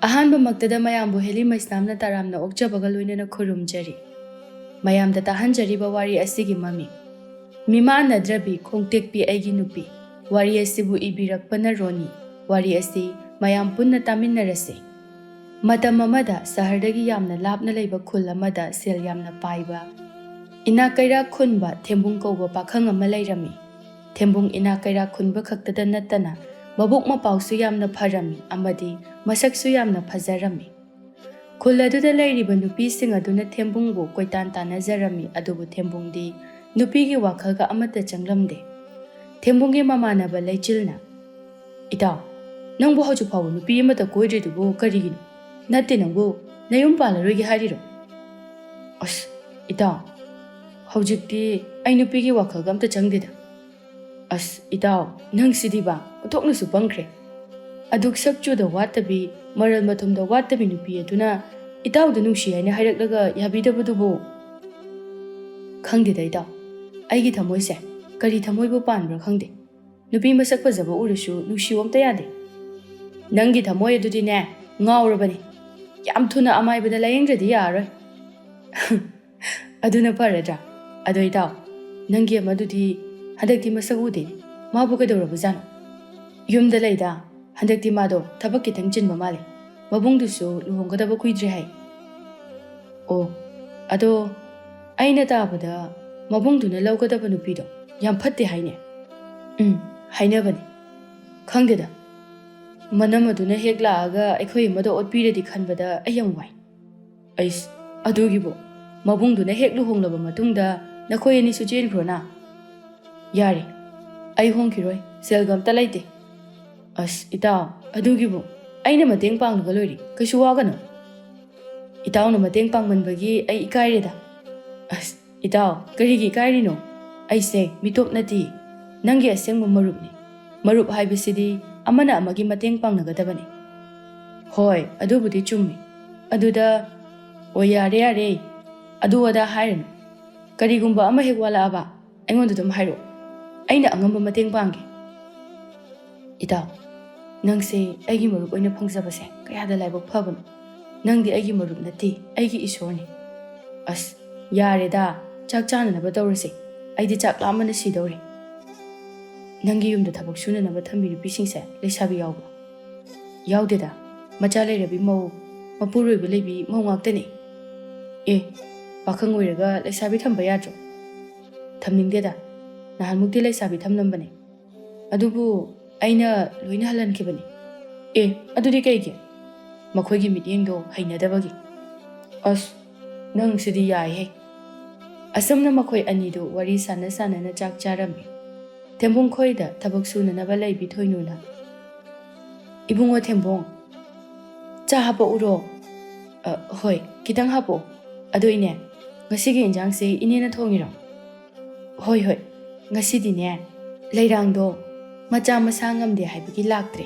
ꯑꯍꯥꯟꯕꯃꯛꯇꯗ ꯃꯌꯥꯝꯕꯨ ꯍꯦꯂꯤ ꯃꯩꯁꯅꯥꯝꯅ ꯇꯔꯥꯝꯅ ꯑꯣꯛꯆꯕꯒ ꯂꯣꯏꯅꯅ ꯈꯨꯔꯨꯝꯖꯔꯤ꯫ ꯃꯌꯥꯝꯗ ꯇꯥꯍꯟꯖꯔꯤꯕ ꯋꯥꯔꯤ ꯑꯁꯤꯒꯤ ꯃꯃꯤꯡ ꯃꯤꯃꯥꯟꯅꯗ꯭ꯔꯕꯤ ꯈꯣꯡꯇꯦꯛꯄꯤ ꯑꯩꯒꯤ ꯅꯨꯄꯤ꯫ ꯋꯥꯔꯤ ꯑꯁꯤꯕꯨ ꯏꯕꯤꯔꯛꯄꯅ ꯔꯣꯅꯤ꯫ ꯋꯥꯔꯤ ꯑꯁꯤ ꯃꯌꯥꯝ ꯄꯨꯟꯅ ꯇꯥꯃꯤꯟꯅꯔꯁꯤ꯫ ꯃꯇꯝ ꯑꯃꯗ ꯁꯍꯔꯗꯒꯤ ꯌꯥꯝꯅ ꯂꯥꯞꯅ ꯂꯩꯕ ꯈꯨꯜ ꯑꯃꯗ ꯁꯦꯜ ꯌꯥꯝꯅ ꯄꯥꯏꯕ, ꯏꯅꯥꯛ ꯀꯩꯔꯥꯛ ꯈꯨꯟꯕ ꯊꯦꯝꯕꯨꯡ ꯀꯧꯕ ꯄꯥꯈꯪ ꯑꯃ ꯂꯩꯔꯝꯃꯤ꯫ ꯊꯦꯝꯕꯨꯡ ꯏꯅꯥꯛ ꯀꯩꯔꯥꯛ ꯈꯨꯟꯕ ꯈꯛꯇꯗ ꯅꯠꯇꯅ ꯃꯕꯨꯛ ꯃꯄꯥꯎꯁꯨ ꯌꯥꯝꯅ ꯐꯔꯝꯃꯤ ꯑꯃꯗꯤ ꯃꯁꯛꯁꯨ ꯌꯥꯝꯅ ꯐꯖꯔꯝꯃꯤ꯫ ꯈꯨꯜ ꯑꯗꯨꯗ ꯂꯩꯔꯤꯕ ꯅꯨꯄꯤꯁꯤꯡ ꯑꯗꯨꯅ ꯊꯦꯝꯕꯨꯡꯕꯨ ꯀꯣꯏꯇꯥꯟ ꯇꯥꯟꯅꯖꯔꯝꯃꯤ, ꯑꯗꯨꯕꯨ ꯊꯦꯝꯕꯨꯡꯗꯤ ꯅꯨꯄꯤꯒꯤ ꯋꯥꯈꯜꯒ ꯑꯃꯠꯇ ꯆꯪꯂꯝꯗꯦ꯫ ꯊꯦꯝꯕꯨꯡꯒꯤ ꯃꯃꯥꯟꯅꯕ ꯂꯩꯆꯤꯜꯅ, "ꯏꯇꯥꯎ, ꯅꯪꯕꯨ ꯍꯧꯖꯤꯛ ꯐꯥꯎꯕ ꯅꯨꯄꯤ ꯑꯃꯠꯇ ꯀꯣꯏꯗ꯭ꯔꯤꯗꯨꯕꯨ ꯀꯔꯤꯒꯤꯅꯣ? ꯅꯠꯇꯦ ꯅꯪꯕꯨ ꯅꯌꯨꯝ ꯄꯥꯜꯂꯔꯣꯏꯒꯦ ꯍꯥꯏꯔꯤꯔꯣ?" "ꯑꯁ ꯏꯇꯥꯎ, ꯍꯧꯖꯤꯛꯇꯤ ꯑꯩ ꯅꯨꯄꯤꯒꯤ ꯋꯥꯈꯜꯒ ꯑꯝꯇ ꯆꯪꯗꯦꯗ." "ꯑꯁ ꯏꯇꯥꯎ, ꯅꯪꯁꯤꯗꯤꯕ ꯑꯣꯟꯊꯣꯛꯅꯁꯨ ꯄꯪꯈ꯭ꯔꯦ꯫ ꯑꯗꯨꯛ ꯁꯛ ꯆꯨꯗ ꯋꯥꯠꯇꯕꯤ ꯃꯔꯜ ꯃꯊꯨꯝꯗ ꯋꯥꯠꯇꯕꯤ ꯅꯨꯄꯤ ꯑꯗꯨꯅ ꯏꯇꯥꯎꯗ ꯅꯨꯡꯁꯤ ꯍꯥꯏꯅ ꯍꯥꯏꯔꯛꯂꯒ ꯌꯥꯕꯤꯗꯕꯗꯨꯕꯨ?" "ꯈꯪꯗꯦꯗ ꯏꯇꯥꯎ, ꯑꯩꯒꯤ ꯊꯃꯣꯏꯁꯦ ꯀꯔꯤ ꯊꯃꯣꯏꯕꯨ ꯄꯥꯟꯕ꯭ꯔꯥ ꯈꯪꯗꯦ꯫ ꯅꯨꯄꯤ ꯃꯁꯛ ꯐꯖꯕ ꯎꯔꯁꯨ ꯅꯨꯡꯁꯤꯌꯣ ꯑꯝꯇ ꯌꯥꯗꯦ꯫ ꯅꯪꯒꯤ ꯊꯃꯣꯏ ꯑꯗꯨꯗꯤꯅꯦ ꯉꯥꯎꯔꯕꯅꯤ꯫ ꯌꯥꯝ ꯊꯨꯅ ꯑꯃꯥꯏꯕꯗ ꯂꯥꯌꯦꯡꯗ꯭ꯔꯗꯤ ꯌꯥꯔꯔꯣꯏ." "ꯑꯗꯨꯅ ꯐꯔꯗ꯭ꯔꯥ? ꯑꯗꯣ ꯏꯇꯥꯎ, ꯅꯪꯒꯤ ꯑꯃꯗꯨꯗꯤ ꯍꯟꯗꯛꯇꯤ ꯃꯁꯛ ꯎꯗꯦ, ꯃꯥꯕꯨ ꯀꯩꯗꯧꯔꯕꯖꯥꯠꯅꯣ?" "ꯌꯨꯝꯗ ꯂꯩꯗ, ꯍꯟꯗꯛꯇꯤ ꯃꯥꯗꯣ ꯊꯕꯛ ꯈꯤꯇꯪ ꯆꯤꯟꯕ ꯃꯥꯜꯂꯦ꯫ ꯃꯕꯨꯡꯗꯨꯁꯨ ꯂꯨꯍꯣꯡꯒꯗꯕ ꯀꯨꯏꯗ꯭ꯔꯦ ꯍꯥꯏ." "ꯑꯣ, ꯑꯗꯣ ꯑꯩꯅ ꯇꯥꯕꯗ ꯃꯕꯨꯡꯗꯨꯅ ꯂꯧꯒꯗꯕ ꯅꯨꯄꯤꯗꯣ ꯌꯥꯝ ꯐꯠꯇꯦ ꯍꯥꯏꯅꯦ." "ꯍꯥꯏꯅꯕꯅꯤ꯫ ꯈꯪꯗꯦꯗ, ꯃꯅꯝ ꯑꯗꯨꯅ ꯍꯦꯛ ꯂꯥꯛꯑꯒ ꯑꯩꯈꯣꯏ ꯑꯃꯗ ꯑꯣꯠꯄꯤꯔꯗꯤ ꯈꯟꯕꯗ ꯑꯩ ꯌꯥꯝ ꯋꯥꯏ." "ꯑꯩꯁ, ꯑꯗꯨꯒꯤꯕꯨ ꯃꯕꯨꯡꯗꯨꯅ ꯍꯦꯛ ꯂꯨꯍꯣꯡꯂꯕ ꯃꯇꯨꯡꯗ ꯅꯈꯣꯏ ꯑꯅꯤꯁꯨ ꯆꯦꯟꯈ꯭ꯔꯣꯅ." "ꯌꯥꯔꯦ, ꯑꯩ ꯍꯣꯡꯈꯤꯔꯣꯏ, ꯁꯦꯜꯒ ꯑꯝꯇ ꯂꯩꯇꯦ." "ꯑꯁ ꯏꯇꯥꯎ, ꯑꯗꯨꯒꯤꯕꯨ ꯑꯩꯅ ꯃꯇꯦꯡ ꯄꯥꯡꯂꯒ ꯂꯣꯏꯔꯦ, ꯀꯩꯁꯨ ꯋꯥꯒꯅꯨ." "ꯏꯇꯥꯎꯅ ꯃꯇꯦꯡ ꯄꯥꯡꯃꯟꯕꯒꯤ ꯑꯩ ꯏꯀꯥꯏꯔꯦꯗ." "ꯑꯁ ꯏꯇꯥꯎ, ꯀꯔꯤꯒꯤ ꯏꯀꯥꯏꯔꯤꯅꯣ? ꯑꯩꯁꯦ ꯃꯤꯇꯣꯞ ꯅꯠꯇꯦ, ꯅꯪꯒꯤ ꯑꯁꯦꯡꯕ ꯃꯔꯨꯞꯅꯤ꯫ ꯃꯔꯨꯞ ꯍꯥꯏꯕꯁꯤꯗꯤ ꯑꯃꯅ ꯑꯃꯒꯤ ꯃꯇꯦꯡ ꯄꯥꯡꯅꯒꯗꯕꯅꯤ." "ꯍꯣꯏ, ꯑꯗꯨꯕꯨꯗꯤ ꯆꯨꯝꯃꯤ꯫ ꯑꯗꯨꯗ..." "ꯑꯣ ꯌꯥꯔꯦ ꯌꯥꯔꯦ, ꯑꯗꯨ ꯑꯗꯥ ꯍꯥꯏꯔꯅꯨ꯫ ꯀꯔꯤꯒꯨꯝꯕ ꯑꯃ ꯍꯦꯛ ꯋꯥꯠꯂꯛꯑꯕ ꯑꯩꯉꯣꯟꯗ ꯑꯗꯨꯝ ꯍꯥꯏꯔꯛꯑꯣ, ꯑꯩꯅ ꯑꯉꯝꯕ ꯃꯇꯦꯡ ꯄꯥꯡꯒꯦ." "ꯏꯇꯥꯎ, ꯅꯪꯁꯦ ꯑꯩꯒꯤ ꯃꯔꯨꯞ ꯑꯣꯏꯅ ꯐꯪꯖꯕꯁꯦ ꯀꯌꯥꯗ ꯂꯥꯏꯕꯛ ꯐꯕꯅꯣ꯫ ꯅꯪꯗꯤ ꯑꯩꯒꯤ ꯃꯔꯨꯞ ꯅꯠꯇꯦ, ꯑꯩꯒꯤ ꯏꯁꯣꯔꯅꯤ." "ꯑꯁ ꯌꯥꯔꯦꯗ, ꯆꯥꯛ ꯆꯥꯅꯅꯕ ꯇꯧꯔꯁꯦ, ꯑꯩꯗꯤ ꯆꯥꯛ ꯂꯥꯝꯕꯅ ꯁꯤꯗꯧꯔꯦ." "ꯅꯪꯒꯤ ꯌꯨꯝꯗ ꯊꯕꯛ ꯁꯨꯅꯅꯕ ꯊꯝꯕꯤ ꯅꯨꯄꯤꯁꯤꯡꯁꯦ ꯂꯩꯁꯥꯕꯤ ꯌꯥꯎꯕ꯭ꯔꯣ?" "ꯌꯥꯎꯗꯦꯗ, ꯃꯆꯥ ꯂꯩꯔꯕꯤ ꯃꯧ, ꯃꯄꯨꯔꯣꯏꯕ ꯂꯩꯕꯤ ꯃꯧ ꯉꯥꯛꯇꯅꯤ." "ꯑꯦ, ꯄꯥꯈꯪ ꯑꯣꯏꯔꯒ ꯂꯩꯁꯥꯕꯤ ꯊꯝꯕ ꯌꯥꯗ꯭ꯔꯣ?" "ꯊꯝꯅꯤꯡꯗꯦꯗ, ꯅꯍꯥꯟꯃꯨꯛꯇꯤ ꯂꯩꯁꯥꯕꯤ ꯊꯝꯂꯝꯕꯅꯦ, ꯑꯗꯨꯕꯨ ꯑꯩꯅ ꯂꯣꯏꯅ ꯍꯜꯍꯟꯈꯤꯕꯅꯤ." "ꯑꯦ, ꯑꯗꯨꯗꯤ ꯀꯩꯒꯤ?" "ꯃꯈꯣꯏꯒꯤ ꯃꯤꯠꯌꯦꯡꯗꯣ ꯍꯩꯅꯗꯕꯒꯤ." "ꯑꯁ, ꯅꯪꯁꯤꯗꯤ ꯌꯥꯏꯍꯦ." ꯑꯁꯨꯝꯅ ꯃꯈꯣꯏ ꯑꯅꯤꯗꯨ ꯋꯥꯔꯤ ꯁꯥꯟꯅ ꯁꯥꯟꯅꯅ ꯆꯥꯛ ꯆꯥꯔꯝꯃꯤ꯫ ꯊꯦꯝꯕꯨꯡ ꯈꯣꯏꯗ ꯊꯕꯛ ꯁꯨꯅꯅꯕ ꯂꯩꯕꯤ ꯊꯣꯏꯅꯨꯅ, "ꯏꯕꯨꯡꯉꯣ ꯊꯦꯝꯕꯨꯡ, ꯆꯥ ꯍꯥꯞꯄꯛꯎꯔꯣ?" "ꯍꯣꯏ, ꯈꯤꯇꯪ ꯍꯥꯞꯄꯛꯑꯣ꯫ ꯑꯗꯣ ꯏꯅꯦ, ꯉꯁꯤꯒꯤ ꯏꯟꯖꯥꯡꯁꯦ ꯏꯅꯦꯅ ꯊꯣꯡꯉꯤꯔꯣ?" "ꯍꯣꯏ ꯍꯣꯏ, ꯉꯁꯤꯗꯤꯅꯦ ꯂꯩꯔꯥꯡꯗꯣ ꯃꯆꯥ ꯃꯁꯥ ꯉꯝꯗꯦ ꯍꯥꯏꯕꯒꯤ ꯂꯥꯛꯇ꯭ꯔꯦ,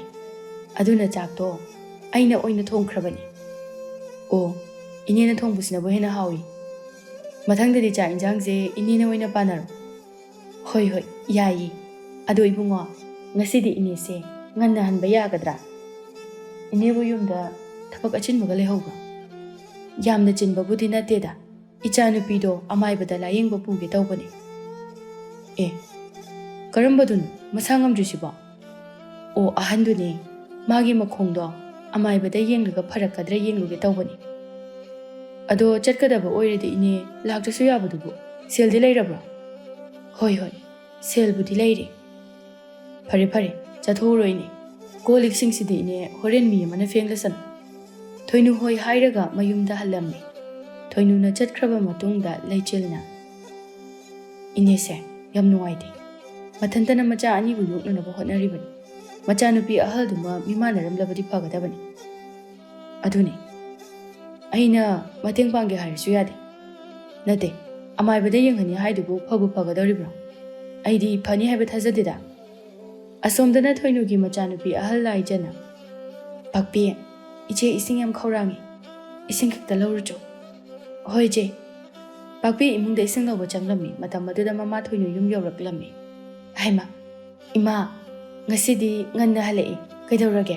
ꯑꯗꯨꯅ ꯆꯥꯛꯇꯣ ꯑꯩꯅ ꯑꯣꯏꯅ ꯊꯣꯡꯈ꯭ꯔꯕꯅꯤ." "ꯑꯣ, ꯏꯅꯦꯅ ꯊꯣꯡꯕꯁꯤꯅꯕꯨ ꯍꯦꯟꯅ ꯍꯥꯎꯏ꯫ ꯃꯊꯪꯗꯗꯤ ꯆꯥꯛ ꯏꯟꯖꯥꯡꯁꯦ ꯏꯅꯦꯅ ꯑꯣꯏꯅ ꯄꯥꯅꯔꯣ." "ꯍꯣꯏ ꯍꯣꯏ, ꯌꯥꯏꯌꯦ꯫ ꯑꯗꯣ ꯏꯕꯨꯡꯉꯣ, ꯉꯁꯤꯗꯤ ꯏꯅꯦꯁꯦ ꯉꯟꯅ ꯍꯟꯕ ꯌꯥꯒꯗ꯭ꯔꯥ? ꯏꯅꯦꯕꯨ ꯌꯨꯝꯗ ꯊꯕꯛ ꯑꯆꯤꯟꯕꯒ ꯂꯩꯍꯧꯕ꯭ꯔꯣ?" "ꯌꯥꯝꯅ ꯆꯤꯟꯕꯕꯨꯗꯤ ꯅꯠꯇꯦꯗ, ꯏꯆꯥ ꯅꯨꯄꯤꯗꯣ ꯑꯃꯥꯏꯕꯗ ꯂꯥꯌꯦꯡꯕ ꯄꯨꯒꯦ ꯇꯧꯕꯅꯤ." "ꯑꯦ, ꯀꯔꯝꯕꯗꯨꯅꯣ ꯃꯁꯥ ꯉꯝꯗ꯭ꯔꯤꯁꯤꯕꯣ?" "ꯑꯣ, ꯑꯍꯟꯗꯨꯅꯦ, ꯃꯥꯒꯤ ꯃꯈꯣꯡꯗꯣ ꯑꯃꯥꯏꯕꯗ ꯌꯦꯡꯂꯒ ꯐꯔꯛꯀꯗ꯭ꯔꯥ ꯌꯦꯡꯂꯨꯒꯦ ꯇꯧꯕꯅꯤ." "ꯑꯗꯣ ꯆꯠꯀꯗꯕ ꯑꯣꯏꯔꯗꯤ ꯏꯅꯦ ꯂꯥꯛꯇ꯭ꯔꯁꯨ ꯌꯥꯕꯗꯨꯕꯨ, ꯁꯦꯜꯗꯤ ꯂꯩꯔꯕ꯭ꯔꯣ?" "ꯍꯣꯏ ꯍꯣꯏ, ꯁꯦꯜꯕꯨꯗꯤ ꯂꯩꯔꯦ." "ꯐꯔꯦ ꯐꯔꯦ, ꯆꯠꯊꯣꯛꯎꯔꯣ ꯏꯅꯦ꯫ ꯀꯣꯜ ꯂꯤꯛꯁꯤꯡꯁꯤꯗꯤ ꯏꯅꯦ ꯍꯣꯔꯦꯟ ꯃꯤ ꯑꯃꯅ ꯐꯦꯡꯂꯁꯅꯨ." ꯊꯣꯏꯅꯨ ꯍꯣꯏ ꯍꯥꯏꯔꯒ ꯃꯌꯨꯝꯗ ꯍꯜꯂꯝꯃꯤ꯫ ꯊꯣꯏꯅꯨꯅ ꯆꯠꯈ꯭ꯔꯕ ꯃꯇꯨꯡꯗ ꯂꯩꯆꯤꯜꯅ, "ꯏꯅꯦꯁꯦ ꯌꯥꯝ ꯅꯨꯡꯉꯥꯏꯇꯦ, ꯃꯊꯟꯇꯅ ꯃꯆꯥ ꯑꯅꯤꯕꯨ ꯌꯣꯛꯅꯅꯕ ꯍꯣꯠꯅꯔꯤꯕꯅꯤ꯫ ꯃꯆꯥꯅꯨꯄꯤ ꯑꯍꯜꯗꯨꯃ ꯃꯤꯃꯥꯟꯅꯔꯝꯂꯕꯗꯤ ꯐꯒꯗꯕꯅꯤ." "ꯑꯗꯨꯅꯤ, ꯑꯩꯅ ꯃꯇꯦꯡ ꯄꯥꯡꯒꯦ ꯍꯥꯏꯔꯁꯨ ꯌꯥꯗꯦ." "ꯅꯠꯇꯦ, ꯑꯃꯥꯏꯕꯗ ꯌꯦꯡꯍꯟꯅꯤ ꯍꯥꯏꯗꯨꯕꯨ ꯐꯕꯨ ꯐꯒꯗꯧꯔꯤꯕ꯭ꯔꯣ? ꯑꯩꯗꯤ ꯐꯅꯤ ꯍꯥꯏꯕ ꯊꯥꯖꯗꯦꯗ." ꯑꯁꯣꯝꯗꯅ ꯊꯣꯏꯅꯨꯒꯤ ꯃꯆꯥꯅꯨꯄꯤ ꯑꯍꯜ ꯂꯥꯏꯖꯅ, "ꯄꯥꯛꯄꯤ, ꯏꯆꯦ ꯏꯁꯤꯡ ꯌꯥꯝ ꯈꯧꯔꯥꯡꯉꯤ, ꯏꯁꯤꯡ ꯈꯤꯛꯇ ꯂꯧꯔꯨꯆꯣ." "ꯍꯣꯏ ꯏꯆꯦ." ꯄꯥꯛꯄꯤ ꯏꯃꯨꯡꯗ ꯏꯁꯤꯡ ꯂꯧꯕ ꯆꯪꯂꯝꯃꯤ꯫ ꯃꯇꯝ ꯑꯗꯨꯗ ꯃꯃꯥ ꯊꯣꯏꯅꯨ ꯌꯨꯝ ꯌꯧꯔꯛꯂꯝꯃꯤ꯫ "ꯍꯩꯃꯥ, ꯏꯃꯥ, ꯉꯁꯤꯗꯤ ꯉꯟꯅ ꯍꯜꯂꯛꯏ, ꯀꯩꯗꯧꯔꯒꯦ?"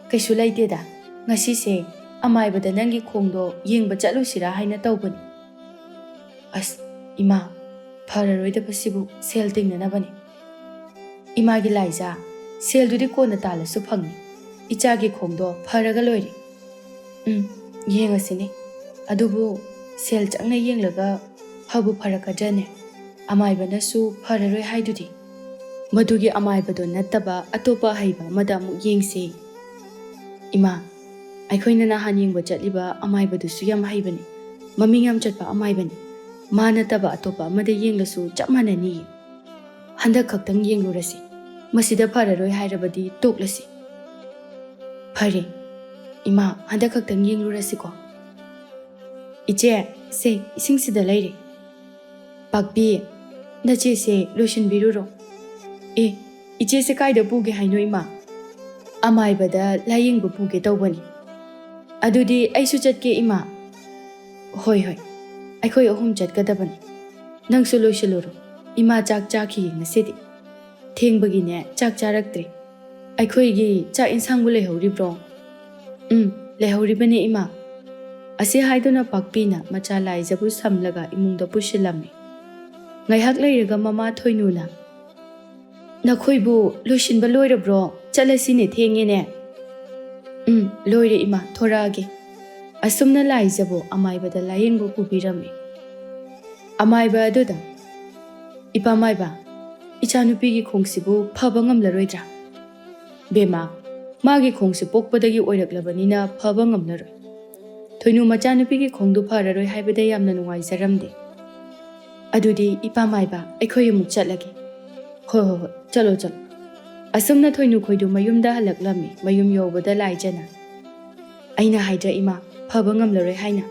"ꯀꯩꯁꯨ ꯂꯩꯇꯦꯗ, Ngasi se amaibada nangi khongdo yengba chalusira haina tawbani. As ima phararoida pasibu sel tingnanabani. Ima gi laija sel dudi kona tala su phangni. Icha gi khongdo pharaga loiri. Yengasini. Adubu sel changna yenglaga phabu pharakadane. Amaibana su phararoi haidudi. Madugi amaibado nattaba atopa haiba madamu yengse. Ima ꯑꯩꯈꯣꯏꯅ ꯅꯍꯥꯟ ꯌꯦꯡꯕ ꯆꯠꯂꯤꯕ ꯑꯃꯥꯏꯕꯗꯨꯁꯨ ꯌꯥꯝ ꯍꯩꯕꯅꯤ ꯃꯃꯤꯡ ꯌꯥꯝ ꯆꯠꯄ ꯑꯃꯥꯏꯕꯅꯤ ꯃꯥ ꯅꯠꯇꯕ ꯑꯇꯣꯞꯄ ꯑꯃꯗ ꯌꯦꯡꯂꯁꯨ ꯆꯞ ꯃꯥꯟꯅꯅꯤꯌꯦ ꯍꯟꯗꯛ ꯈꯛꯇꯪ ꯌꯦꯡꯂꯨꯔꯁꯤ ꯃꯁꯤꯗ ꯐꯔꯔꯣꯏ ꯍꯥꯏꯔꯕꯗꯤ ꯇꯣꯛꯂꯁꯤ ꯐꯔꯦ ꯏꯃꯥ ꯍꯟꯗꯛ ꯈꯛꯇꯪ ꯌꯦꯡꯂꯨꯔꯁꯤꯀꯣ ꯏꯆꯦ ꯁꯦ ꯏꯁꯤꯡꯁꯤꯗ ꯂꯩꯔꯦ ꯄꯥꯛꯄꯤ ꯅꯆꯦꯁꯦ ꯂꯣꯏꯁꯤꯟꯕꯤꯔꯨꯔꯣ ꯏꯆꯦꯁꯦ ꯀꯥꯏꯗ ꯄꯨꯒꯦ ꯍꯥꯏꯅꯣ ꯏꯃꯥ ꯑꯃꯥꯏꯕꯗ ꯂꯥꯌꯦꯡꯕ ꯄꯨꯒꯦ ꯇꯧꯕꯅꯤ ꯑꯗꯨꯗꯤ ꯑꯩꯁꯨ ꯆꯠꯀꯦ ꯏꯃꯥ ꯍꯣꯏ ꯍꯣꯏ ꯑꯩꯈꯣꯏ ꯑꯍꯨꯝ ꯆꯠꯀꯗꯕꯅꯤ ꯅꯪꯁꯨ ꯂꯣꯏꯁꯤꯜꯂꯨꯔꯣ ꯏꯃꯥ ꯆꯥꯛ ꯆꯥꯈꯤꯌꯦ ꯉꯁꯤꯗꯤ ꯊꯦꯡꯕꯒꯤꯅꯦ ꯆꯥꯛ ꯆꯥꯔꯛꯇ꯭ꯔꯤ ꯑꯩꯈꯣꯏꯒꯤ ꯆꯥꯛ ꯏꯟꯁꯥꯡꯕꯨ ꯂꯩꯍꯧꯔꯤꯕ꯭ꯔꯣ ꯂꯩꯍꯧꯔꯤꯕꯅꯦ ꯏꯃꯥ ꯑꯁꯤ ꯍꯥꯏꯗꯨꯅ ꯄꯥꯛꯄꯤꯅ ꯃꯆꯥ ꯂꯥꯏꯖꯕꯨ ꯁꯝꯂꯒ ꯏꯃꯨꯡꯗ ꯄꯨꯁꯤꯜꯂꯝꯃꯤ ꯉꯥꯏꯍꯥꯛ ꯂꯩꯔꯒ ꯃꯃꯥ ꯊꯣꯏꯅꯨꯅ ꯅꯈꯣꯏꯕꯨ ꯂꯣꯏꯁꯤꯟꯕ ꯂꯣꯏꯔꯕ꯭ꯔꯣ ꯆꯠꯂꯁꯤꯅꯦ ꯊꯦꯡꯉꯦꯅꯦ ꯂꯣꯏꯔꯦ ꯏꯃꯥ ꯊꯣꯔꯛꯑꯒꯦ ꯑꯁꯨꯝꯅ ꯂꯥꯏꯖꯕꯨ ꯑꯃꯥꯏꯕꯗ ꯂꯥꯌꯦꯡꯕ ꯄꯨꯕꯤꯔꯝꯃꯤ ꯑꯃꯥꯏꯕ ꯑꯗꯨꯗ ꯏꯄꯥꯃꯥꯏꯕ ꯏꯆꯥꯅꯨꯄꯤꯒꯤ ꯈꯣꯡꯁꯤꯕꯨ ꯐꯕ ꯉꯝꯂꯔꯣꯏꯗ꯭ꯔꯥ ꯕꯦꯃꯥ ꯃꯥꯒꯤ ꯈꯣꯡꯁꯤ ꯄꯣꯛꯄꯗꯒꯤ ꯑꯣꯏꯔꯛꯂꯕꯅꯤꯅ ꯐꯕ ꯉꯝꯂꯔꯣꯏ ꯊꯣꯏꯅꯨ ꯃꯆꯥꯅꯨꯄꯤꯒꯤ ꯈꯣꯡꯗꯨ ꯐꯔꯔꯣꯏ ꯍꯥꯏꯕꯗ ꯌꯥꯝꯅ ꯅꯨꯡꯉꯥꯏꯖꯔꯝꯗꯦ ꯑꯗꯨꯗꯤ ꯏꯄꯥꯃꯥꯏꯕ ꯑꯩꯈꯣꯏ ꯑꯃꯨꯛ ꯆꯠꯂꯒꯦ ꯍꯣꯏ ꯆꯠꯂꯣ ꯑꯁꯨꯝꯅ ꯊꯣꯏꯅꯨ ꯈꯣꯏꯗꯨ ꯃꯌꯨꯝꯗ ꯍꯜꯂꯛꯂꯝꯃꯤ ꯃꯌꯨꯝ ꯌꯧꯕꯗ ꯂꯥꯏꯖꯅ ꯑꯩꯅ ꯍꯥꯏꯗ꯭ꯔ ꯏꯃꯥ ꯐꯕ ꯉꯝꯂꯔꯣꯏ ꯍꯥꯏꯅ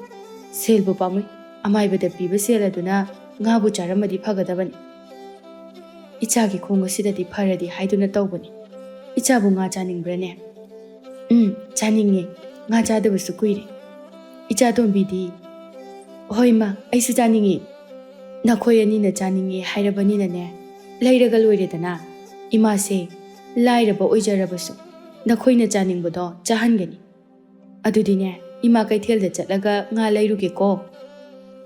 ꯁꯦꯜꯕꯨ ꯄꯥꯝꯃꯨꯏ ꯑꯃꯥꯏꯕꯗ ꯄꯤꯕ ꯁꯦꯜ ꯑꯗꯨꯅ ꯉꯥꯕꯨ ꯆꯥꯔꯝꯃꯗꯤ ꯐꯒꯗꯕꯅꯤ ꯏꯆꯥꯒꯤ ꯈꯣꯡ ꯑꯁꯤꯗꯗꯤ ꯐꯔꯗꯤ ꯍꯥꯏꯗꯨꯅ ꯇꯧꯕꯅꯤ ꯏꯆꯥꯕꯨ ꯉꯥ ꯆꯥꯅꯤꯡꯕ꯭ꯔꯅꯦ ꯆꯥꯅꯤꯡꯉꯦ ꯉꯥ ꯆꯥꯗꯕꯁꯨ ꯀꯨꯏꯔꯦ ꯏꯆꯥ ꯇꯣꯝꯕꯤꯗꯤ ꯍꯣꯏ ꯏꯃꯥ ꯑꯩꯁꯨ ꯆꯥꯅꯤꯡꯉꯤ ꯅꯈꯣꯏ ꯑꯅꯤꯅ ꯆꯥꯅꯤꯡꯉꯦ ꯍꯥꯏꯔꯕꯅꯤꯅꯅꯦ ꯂꯩꯔꯒ ꯂꯣꯏꯔꯦꯗꯅ ꯏꯃꯥꯁꯦ ꯂꯥꯏꯔꯕ ꯑꯣꯏꯖꯔꯕꯁꯨ ꯅꯈꯣꯏꯅ ꯆꯥꯅꯤꯡꯕꯗꯣ ꯆꯥꯍꯟꯒꯅꯤ ꯑꯗꯨꯗꯤꯅꯦ ꯏꯃꯥ ꯀꯩꯊꯦꯜꯗ ꯆꯠꯂꯒ ꯉꯥ ꯂꯩꯔꯨꯒꯦꯀꯣ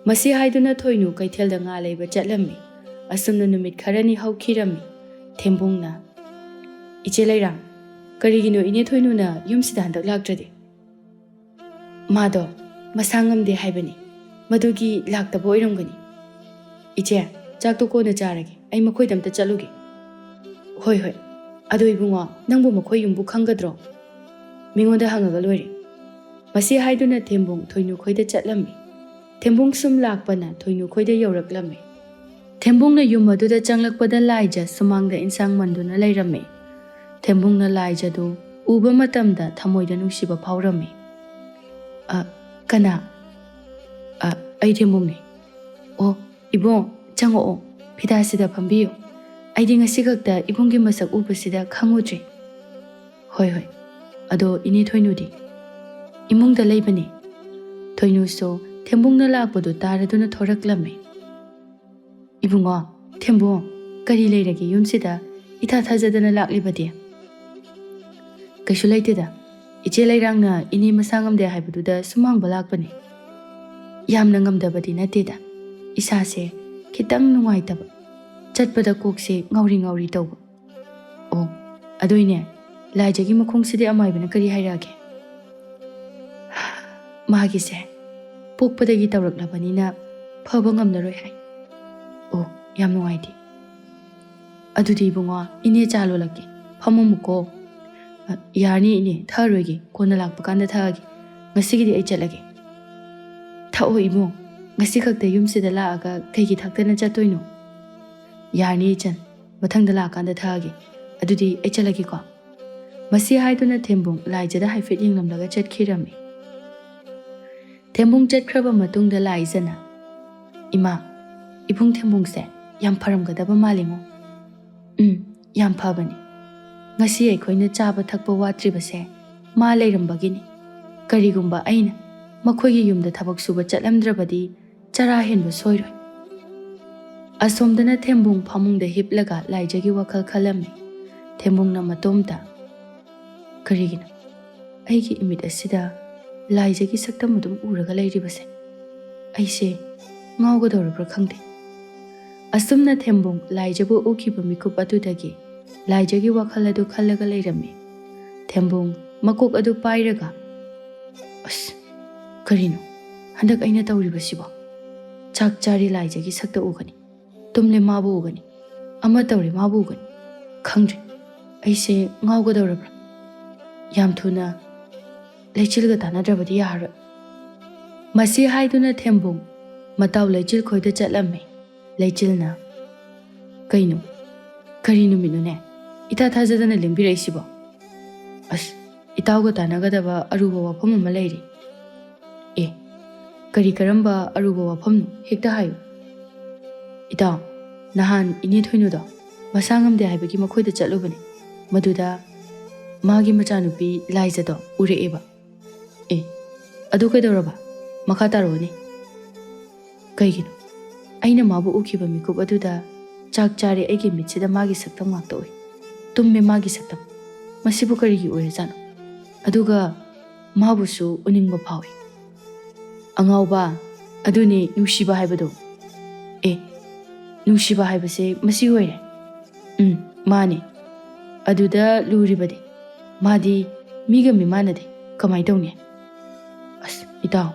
ꯃꯁꯤ ꯍꯥꯏꯗꯨꯅ ꯊꯣꯏꯅꯨ ꯀꯩꯊꯦꯜꯗ ꯉꯥ ꯂꯩꯕ ꯆꯠꯂꯝꯃꯤ ꯑꯁꯨꯝꯅ ꯅꯨꯃꯤꯠ ꯈꯔꯅꯤ ꯍꯧꯈꯤꯔꯝꯃꯤ ꯊꯦꯝꯕꯨꯡꯅ ꯏꯆꯦ ꯂꯩꯔꯥꯡ ꯀꯔꯤꯒꯤꯅꯣ ꯏꯅꯦ ꯊꯣꯏꯅꯨꯅ ꯌꯨꯝꯁꯤꯗ ꯍꯟꯗꯛ ꯂꯥꯛꯇ꯭ꯔꯗꯤ ꯃꯥꯗꯣ ꯃꯁꯥ ꯉꯝꯗꯦ ꯍꯥꯏꯕꯅꯤ ꯃꯗꯨꯒꯤ ꯂꯥꯛꯇꯕ ꯑꯣꯏꯔꯝꯒꯅꯤ ꯏꯆꯦ ꯆꯥꯛꯇꯣ ꯀꯣꯟꯅ ꯆꯥꯔꯒꯦ ꯑꯩ ꯃꯈꯣꯏꯗ ꯑꯝꯇ ꯆꯠꯂꯨꯒꯦ ꯍꯣꯏ ꯑꯗꯣ ꯏꯕꯨꯡꯉꯣ ꯅꯪꯕꯨ ꯃꯈꯣꯏ ꯌꯨꯝꯕꯨ ꯈꯪꯒꯗ꯭ꯔꯣ ꯃꯤꯉꯣꯟꯗ ꯍꯪꯉꯒ ꯂꯣꯏꯔꯦ ꯃꯁꯤ ꯍꯥꯏꯗꯨꯅ ꯊꯦꯝꯕꯨꯡ ꯊꯣꯏꯅꯨ ꯈꯣꯏꯗ ꯆꯠꯂꯝꯃꯤ ꯊꯦꯝꯕꯨꯡ ꯁꯨꯝ ꯂꯥꯛꯄꯅ ꯊꯣꯏꯅꯨ ꯈꯣꯏꯗ ꯌꯧꯔꯛꯂꯝꯃꯤ ꯊꯦꯝꯕꯨꯡꯅ ꯌꯨꯝ ꯑꯗꯨꯗ ꯆꯪꯂꯛꯄꯗ ꯂꯥꯏꯖ ꯁꯨꯃꯥꯡꯗ ꯏꯟꯁꯥꯡ ꯃꯟꯗꯨꯅ ꯂꯩꯔꯝꯃꯤ ꯊꯦꯝꯕꯨꯡꯅ ꯂꯥꯏꯖꯗꯨ ꯎꯕ ꯃꯇꯝꯗ ꯊꯃꯣꯏꯗ ꯅꯨꯡꯁꯤꯕ ꯐꯥꯎꯔꯝꯃꯤ ꯀꯅꯥ ꯑꯩ ꯊꯦꯝꯕꯨꯡꯅꯤ ꯑꯣ ꯏꯕꯨꯡ ꯆꯪꯉꯛꯑꯣ ꯐꯤꯗꯥꯁꯤꯗ ꯐꯝꯕꯤꯌꯨ ꯑꯩꯗꯤ ꯉꯁꯤ ꯈꯛꯇ ꯏꯕꯨꯡꯒꯤ ꯃꯁꯛ ꯎꯕꯁꯤꯗ ꯈꯪꯉꯨꯗ꯭ꯔꯤ ꯍꯣꯏ ꯑꯗꯣ ꯏꯅꯦ ꯊꯣꯏꯅꯨꯗꯤ ꯏꯃꯨꯡꯗ ꯂꯩꯕꯅꯤ ꯊꯣꯏꯅꯨꯁꯨ ꯊꯦꯝꯕꯨꯡꯅ ꯂꯥꯛꯄꯗꯨ ꯇꯥꯔꯗꯨꯅ ꯊꯣꯔꯛꯂꯝꯃꯤ ꯏꯕꯨꯡꯉꯣ ꯊꯦꯝꯕꯨꯡ ꯀꯔꯤ ꯂꯩꯔꯒꯦ ꯌꯨꯝꯁꯤꯗ ꯏꯊꯥ ꯊꯥꯖꯗꯅ ꯂꯥꯛꯂꯤꯕꯗꯤ ꯀꯩꯁꯨ ꯂꯩꯇꯦꯗ ꯏꯆꯦ ꯂꯩꯔꯥꯡꯅ ꯏꯅꯦ ꯃꯁꯥ ꯉꯝꯗꯦ ꯍꯥꯏꯕꯗꯨꯗ ꯁꯨꯝ ꯍꯪꯕ ꯂꯥꯛꯄꯅꯤ ꯌꯥꯝꯅ ꯉꯝꯗꯕꯗꯤ ꯅꯠꯇꯦꯗ ꯏꯁꯥꯁꯦ ꯈꯤꯇꯪ ꯅꯨꯡꯉꯥꯏꯇꯕ ꯆꯠꯄꯗ ꯀꯣꯛꯁꯦ ꯉꯥꯎꯔꯤ ꯇꯧꯕ ꯑꯣ ꯑꯗꯨꯏꯅꯦ ꯂꯥꯏꯖꯒꯤ ꯃꯈꯣꯡꯁꯤꯗꯤ ꯑꯃꯥꯏꯕꯅ ꯀꯔꯤ ꯍꯥꯏꯔꯛꯑꯒꯦ ꯃꯥꯒꯤꯁꯦ ꯄꯣꯛꯄꯗꯒꯤ ꯇꯧꯔꯛꯂꯕꯅꯤꯅ ꯐꯕ ꯉꯝꯂꯔꯣꯏ ꯍꯥꯏ ꯑꯣ ꯌꯥꯝ ꯅꯨꯡꯉꯥꯏꯇꯦ ꯑꯗꯨꯗꯤ ꯏꯕꯨꯡꯉꯣ ꯏꯅꯦ ꯆꯥ ꯂꯣꯜꯂꯛꯀꯦ ꯐꯝꯃꯝꯃꯨꯀꯣ ꯌꯥꯔꯅꯤ ꯏꯅꯦ ꯊꯛꯑꯔꯣꯏꯒꯦ ꯀꯣꯟꯅ ꯂꯥꯛꯄ ꯀꯥꯟꯗ ꯊꯛꯑꯒꯦ ꯉꯁꯤꯒꯤꯗꯤ ꯑꯩ ꯆꯠꯂꯒꯦ ꯊꯛꯑꯣ ꯏꯕꯨꯡ ꯉꯁꯤ ꯈꯛꯇ ꯌꯨꯝꯁꯤꯗ ꯂꯥꯛꯑꯒ ꯀꯩꯒꯤ ꯊꯛꯇꯅ ꯆꯠꯇꯣꯏꯅꯣ ꯌꯥꯔꯅꯤ ꯏꯆꯟ ꯃꯊꯪꯗ ꯂꯥꯛꯀꯥꯟꯗ ꯊꯛꯑꯒꯦ ꯑꯗꯨꯗꯤ ꯑꯩ ꯆꯠꯂꯒꯦꯀꯣ ꯃꯁꯤ ꯍꯥꯏꯗꯨꯅ ꯊꯦꯝꯕꯨꯡ ꯂꯥꯏꯖꯗ ꯍꯥꯏꯐꯦꯠ ꯌꯦꯡꯂꯝꯂꯒ ꯆꯠꯈꯤꯔꯝꯃꯤ ꯊꯦꯝꯕꯨꯡ ꯆꯠꯈ꯭ꯔꯕ ꯃꯇꯨꯡꯗ ꯂꯥꯏꯖꯅ ꯏꯃꯥ ꯏꯕꯨꯡ ꯊꯦꯝꯕꯨꯡꯁꯦ ꯌꯥꯝ ꯐꯔꯝꯒꯗꯕ ꯃꯥꯜꯂꯤꯉꯣ ꯌꯥꯝ ꯐꯕꯅꯤ ꯉꯁꯤ ꯑꯩꯈꯣꯏꯅ ꯆꯥꯕ ꯊꯛꯄ ꯋꯥꯠꯇ꯭ꯔꯤꯕꯁꯦ ꯃꯥ ꯂꯩꯔꯝꯕꯒꯤꯅꯤ ꯀꯔꯤꯒꯨꯝꯕ ꯑꯩꯅ ꯃꯈꯣꯏꯒꯤ ꯌꯨꯝꯗ ꯊꯕꯛ ꯁꯨꯕ ꯆꯠꯂꯝꯗ꯭ꯔꯕꯗꯤ ꯆꯔꯥ ꯍꯦꯟꯕ ꯁꯣꯏꯔꯣꯏ ꯑꯁꯣꯝꯗꯅ ꯊꯦꯝꯕꯨꯡ ꯐꯃꯨꯡꯗ ꯍꯤꯞꯂꯒ ꯂꯥꯏꯖꯒꯤ ꯋꯥꯈꯜ ꯈꯜꯂꯝꯃꯤ ꯊꯦꯝꯕꯨꯡꯅ ꯃꯇꯣꯝꯇ ꯀꯔꯤꯒꯤꯅꯣ ꯑꯩꯒꯤ ꯏꯃꯤꯠ ꯑꯁꯤꯗ ꯂꯥꯏꯖꯒꯤ ꯁꯛꯇꯝ ꯑꯗꯨꯝ ꯎꯔꯒ ꯂꯩꯔꯤꯕꯁꯦ ꯑꯩꯁꯦ ꯉꯥꯎꯒꯗꯧꯔꯕ꯭ꯔꯥ ꯈꯪꯗꯦ꯫ ꯑꯁꯨꯝꯅ ꯊꯦꯝꯕꯨꯡ ꯂꯥꯏꯖꯕꯨ ꯎꯈꯤꯕ ꯃꯤꯀꯨꯞ ꯑꯗꯨꯗꯒꯤ ꯂꯥꯏꯖꯒꯤ ꯋꯥꯈꯜ ꯑꯗꯨ ꯈꯜꯂꯒ ꯂꯩꯔꯝꯃꯤ꯫ ꯊꯦꯝꯕꯨꯡ ꯃꯀꯣꯛ ꯑꯗꯨ ꯄꯥꯏꯔꯒ ꯑꯁ ꯀꯔꯤꯅꯣ ꯍꯟꯗꯛ ꯑꯩꯅ ꯇꯧꯔꯤꯕꯁꯤꯕꯣ? ꯆꯥꯛ ꯆꯥꯔꯤ ꯂꯥꯏꯖꯒꯤ ꯁꯛꯇ ꯎꯒꯅꯤ, ꯇꯨꯝꯂꯦ ꯃꯥꯕꯨ ꯎꯒꯅꯤ, ꯑꯃ ꯇꯧꯔꯦ ꯃꯥꯕꯨ ꯎꯒꯅꯤ, ꯈꯪꯗ꯭ꯔꯦ ꯑꯩꯁꯦ ꯉꯥꯎꯒꯗꯧꯔꯕ꯭ꯔꯥ? ꯌꯥꯝ ꯊꯨꯅ ꯂꯩꯆꯤꯜꯒ ꯇꯥꯟꯅꯗ꯭ꯔꯕꯗꯤ ꯌꯥꯔꯔꯣꯏ꯫ ꯃꯁꯤ ꯍꯥꯏꯗꯨꯅ ꯊꯦꯝꯕꯨꯡ ꯃꯇꯥꯎ ꯂꯩꯆꯤꯜ ꯈꯣꯏꯗ ꯆꯠꯂꯝꯃꯤ꯫ ꯂꯩꯆꯤꯜꯅ ꯀꯩꯅꯣ ꯀꯔꯤ ꯅꯨꯃꯤꯠꯅꯣꯅꯦ ꯏꯊꯥ ꯊꯥꯖꯗꯅ ꯂꯦꯡꯕꯤꯔꯛꯏꯁꯤꯕꯣ? ꯑꯁ ꯏꯇꯥꯎꯒ ꯇꯥꯟꯅꯒꯗꯕ ꯑꯔꯨꯕ ꯋꯥꯐꯝ ꯑꯃ ꯂꯩꯔꯤ꯫ ꯑꯦ ꯀꯔꯤ ꯀꯔꯝꯕ ꯑꯔꯨꯕ ꯋꯥꯐꯝꯅꯣ ꯍꯦꯛꯇ ꯍꯥꯏꯌꯨ꯫ ꯏꯇꯥꯎ ꯅꯍꯥꯟ ꯏꯅꯦ ꯊꯣꯏꯅꯨꯗꯣ ꯃꯁꯥ ꯉꯝꯗꯦ ꯍꯥꯏꯕꯒꯤ ꯃꯈꯣꯏꯗ ꯆꯠꯂꯨꯕꯅꯤ, ꯃꯗꯨꯗ ꯃꯥꯒꯤ ꯃꯆꯥꯅꯨꯄꯤ ꯂꯥꯏꯖꯗꯣ ꯎꯔꯛꯑꯦꯕ꯫ ꯑꯦ ꯑꯗꯨ ꯀꯩꯗꯧꯔꯕ? ꯃꯈꯥ ꯇꯥꯔꯛꯑꯣꯅꯦ꯫ ꯀꯩꯒꯤꯅꯣ ꯑꯩꯅ ꯃꯥꯕꯨ ꯎꯈꯤꯕ ꯃꯤꯀꯨꯞ ꯑꯗꯨꯗ ꯆꯥꯛ ꯆꯥꯔꯦ ꯑꯩꯒꯤ ꯃꯤꯠꯁꯤꯗ ꯃꯥꯒꯤ ꯁꯛꯇꯝ ꯉꯥꯛꯇ ꯎꯏ, ꯇꯨꯝꯃꯦ ꯃꯥꯒꯤ ꯁꯛꯇꯝ, ꯃꯁꯤꯕꯨ ꯀꯔꯤꯒꯤ ꯑꯣꯏꯔꯖꯥꯠꯅꯣ? ꯑꯗꯨꯒ ꯃꯥꯕꯨꯁꯨ ꯎꯅꯤꯡꯕ ꯐꯥꯎꯏ꯫ ꯑꯉꯥꯎꯕ ꯑꯗꯨꯅꯦ ꯅꯨꯡꯁꯤꯕ ꯍꯥꯏꯕꯗꯣ꯫ ꯑꯦ ꯅꯨꯡꯁꯤꯕ ꯍꯥꯏꯕꯁꯦ ꯃꯁꯤ ꯑꯣꯏꯔꯦ꯫ ꯃꯥꯅꯦ, ꯑꯗꯨꯗ ꯂꯨꯔꯤꯕꯗꯤ ꯃꯥꯗꯤ ꯃꯤꯒ ꯃꯤꯃꯥꯟꯅꯗꯦ, ꯀꯃꯥꯏ ꯇꯧꯅꯤ? ꯑꯁ ꯏꯇꯥꯎ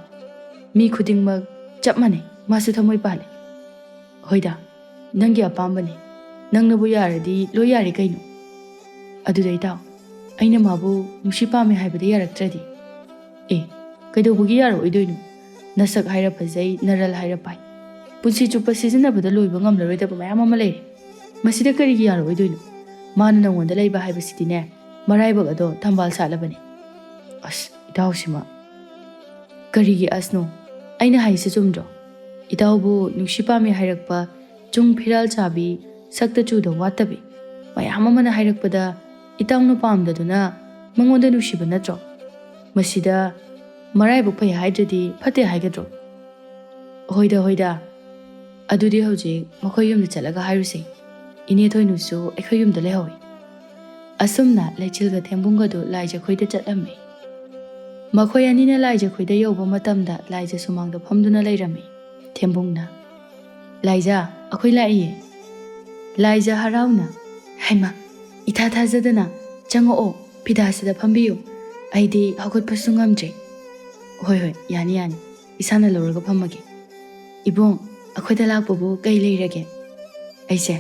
ꯃꯤ ꯈꯨꯗꯤꯡꯃꯛ ꯆꯞ ꯃꯥꯟꯅꯩ, ꯃꯥꯁꯨ ꯊꯃꯣꯏ ꯄꯥꯜꯂꯦ꯫ ꯍꯣꯏꯗ ꯅꯪꯒꯤ ꯑꯄꯥꯝꯕꯅꯤ, ꯅꯪꯅꯕꯨ ꯌꯥꯔꯗꯤ ꯂꯣꯏ ꯌꯥꯔꯦ ꯀꯩꯅꯣ꯫ ꯑꯗꯨꯗ ꯏꯇꯥꯎ ꯑꯩꯅ ꯃꯥꯕꯨ ꯅꯨꯡꯁꯤ ꯄꯥꯝꯃꯦ ꯍꯥꯏꯕꯗ ꯌꯥꯔꯛꯇ꯭ꯔꯗꯤ? ꯑꯦ ꯀꯩꯗꯧꯕꯒꯤ ꯌꯥꯔꯛꯑꯣꯏꯗꯣꯏꯅꯣ? ꯅꯁꯛ ꯍꯥꯏꯔ ꯐꯖꯩ, ꯅꯔꯜ ꯍꯥꯏꯔ ꯄꯥꯏ, ꯄꯨꯟꯁꯤ ꯆꯨꯞꯄ ꯁꯤꯖꯤꯟꯅꯕꯗ ꯂꯣꯏꯕ ꯉꯝꯂꯔꯣꯏꯗꯕ ꯃꯌꯥꯝ ꯑꯃ ꯂꯩꯔꯦ, ꯃꯁꯤꯗ ꯀꯔꯤꯒꯤ ꯌꯥꯔꯛꯑꯣꯏꯗꯣꯏꯅꯣ? ꯃꯥꯅ ꯅꯪꯉꯣꯟꯗ ꯂꯩꯕ ꯍꯥꯏꯕꯁꯤꯗꯤꯅꯦ ꯃꯔꯥꯏꯕꯛ ꯑꯗꯣ ꯊꯝꯕꯥꯜ ꯁꯥꯠꯂꯕꯅꯤ꯫ ꯑꯁ ꯏꯇꯥꯎꯁꯤꯃ ꯀꯔꯤꯒꯤ ꯑꯁꯅꯣ? ꯑꯩꯅ ꯍꯥꯏꯁꯦ ꯆꯨꯝꯗ꯭ꯔꯣ? ꯏꯇꯥꯎꯕꯨ ꯅꯨꯡꯁꯤ ꯄꯥꯝꯃꯦ ꯍꯥꯏꯔꯛꯄ ꯆꯨꯡ ꯐꯤꯔꯥꯜ ꯆꯥꯕꯤ, ꯁꯛꯇ ꯆꯨꯗ ꯋꯥꯠꯇꯕꯤ ꯃꯌꯥꯝ ꯑꯃꯅ ꯍꯥꯏꯔꯛꯄꯗ ꯏꯇꯥꯎꯅ ꯄꯥꯝꯗꯗꯨꯅ ꯃꯉꯣꯟꯗ ꯅꯨꯡꯁꯤꯕ ꯅꯠꯇ꯭ꯔꯣ? ꯃꯁꯤꯗ ꯃꯔꯥꯏꯕꯛ ꯐꯩ ꯍꯥꯏꯗ꯭ꯔꯗꯤ ꯐꯠꯇꯦ ꯍꯥꯏꯒꯗ꯭ꯔꯣ? ꯍꯣꯏꯗ ꯍꯣꯏꯗ ꯑꯗꯨꯗꯤ ꯍꯧꯖꯤꯛ ꯃꯈꯣꯏ ꯌꯨꯝꯗ ꯆꯠꯂꯒ ꯍꯥꯏꯔꯨꯁꯦ, ꯏꯅꯦ ꯊꯣꯏꯅꯨꯁꯨ ꯑꯩꯈꯣꯏ ꯌꯨꯝꯗ ꯂꯩꯍꯧꯏ꯫ ꯑꯁꯨꯝꯅ ꯂꯩꯆꯤꯜꯒ ꯊꯦꯝꯕꯨꯡꯒꯗꯨ ꯂꯥꯏꯖꯈꯣꯏꯗ ꯆꯠꯂꯝꯃꯤ꯫ ꯃꯈꯣꯏ ꯑꯅꯤꯅ ꯂꯥꯏꯖꯈꯣꯏꯗ ꯌꯧꯕ ꯃꯇꯝꯗ ꯂꯥꯏꯖ ꯁꯨꯃꯥꯡꯗ ꯐꯝꯗꯨꯅ ꯂꯩꯔꯝꯃꯤ꯫ ꯊꯦꯝꯕꯨꯡꯅ ꯂꯥꯏꯖ ꯑꯩꯈꯣꯏ ꯂꯥꯛꯏꯌꯦ꯫ ꯂꯥꯏꯖ ꯍꯔꯥꯎꯅ ꯍꯩꯃ ꯏꯊꯥ ꯊꯥꯖꯗꯅ ꯆꯪꯉꯛꯑꯣ, ꯐꯤꯗꯥꯁꯤꯗ ꯐꯝꯕꯤꯌꯨ, ꯑꯩꯗꯤ ꯍꯧꯒꯠꯄꯁꯨ ꯉꯝꯗ꯭ꯔꯦ꯫ ꯍꯣꯏ ꯍꯣꯏ ꯌꯥꯅꯤ ꯌꯥꯅꯤ, ꯏꯁꯥꯅ ꯂꯧꯔꯒ ꯐꯝꯃꯒꯦ꯫ ꯏꯕꯨꯡ ꯑꯩꯈꯣꯏꯗ ꯂꯥꯛꯄꯕꯨ ꯀꯩ ꯂꯩꯔꯒꯦ? ꯑꯩꯁꯦ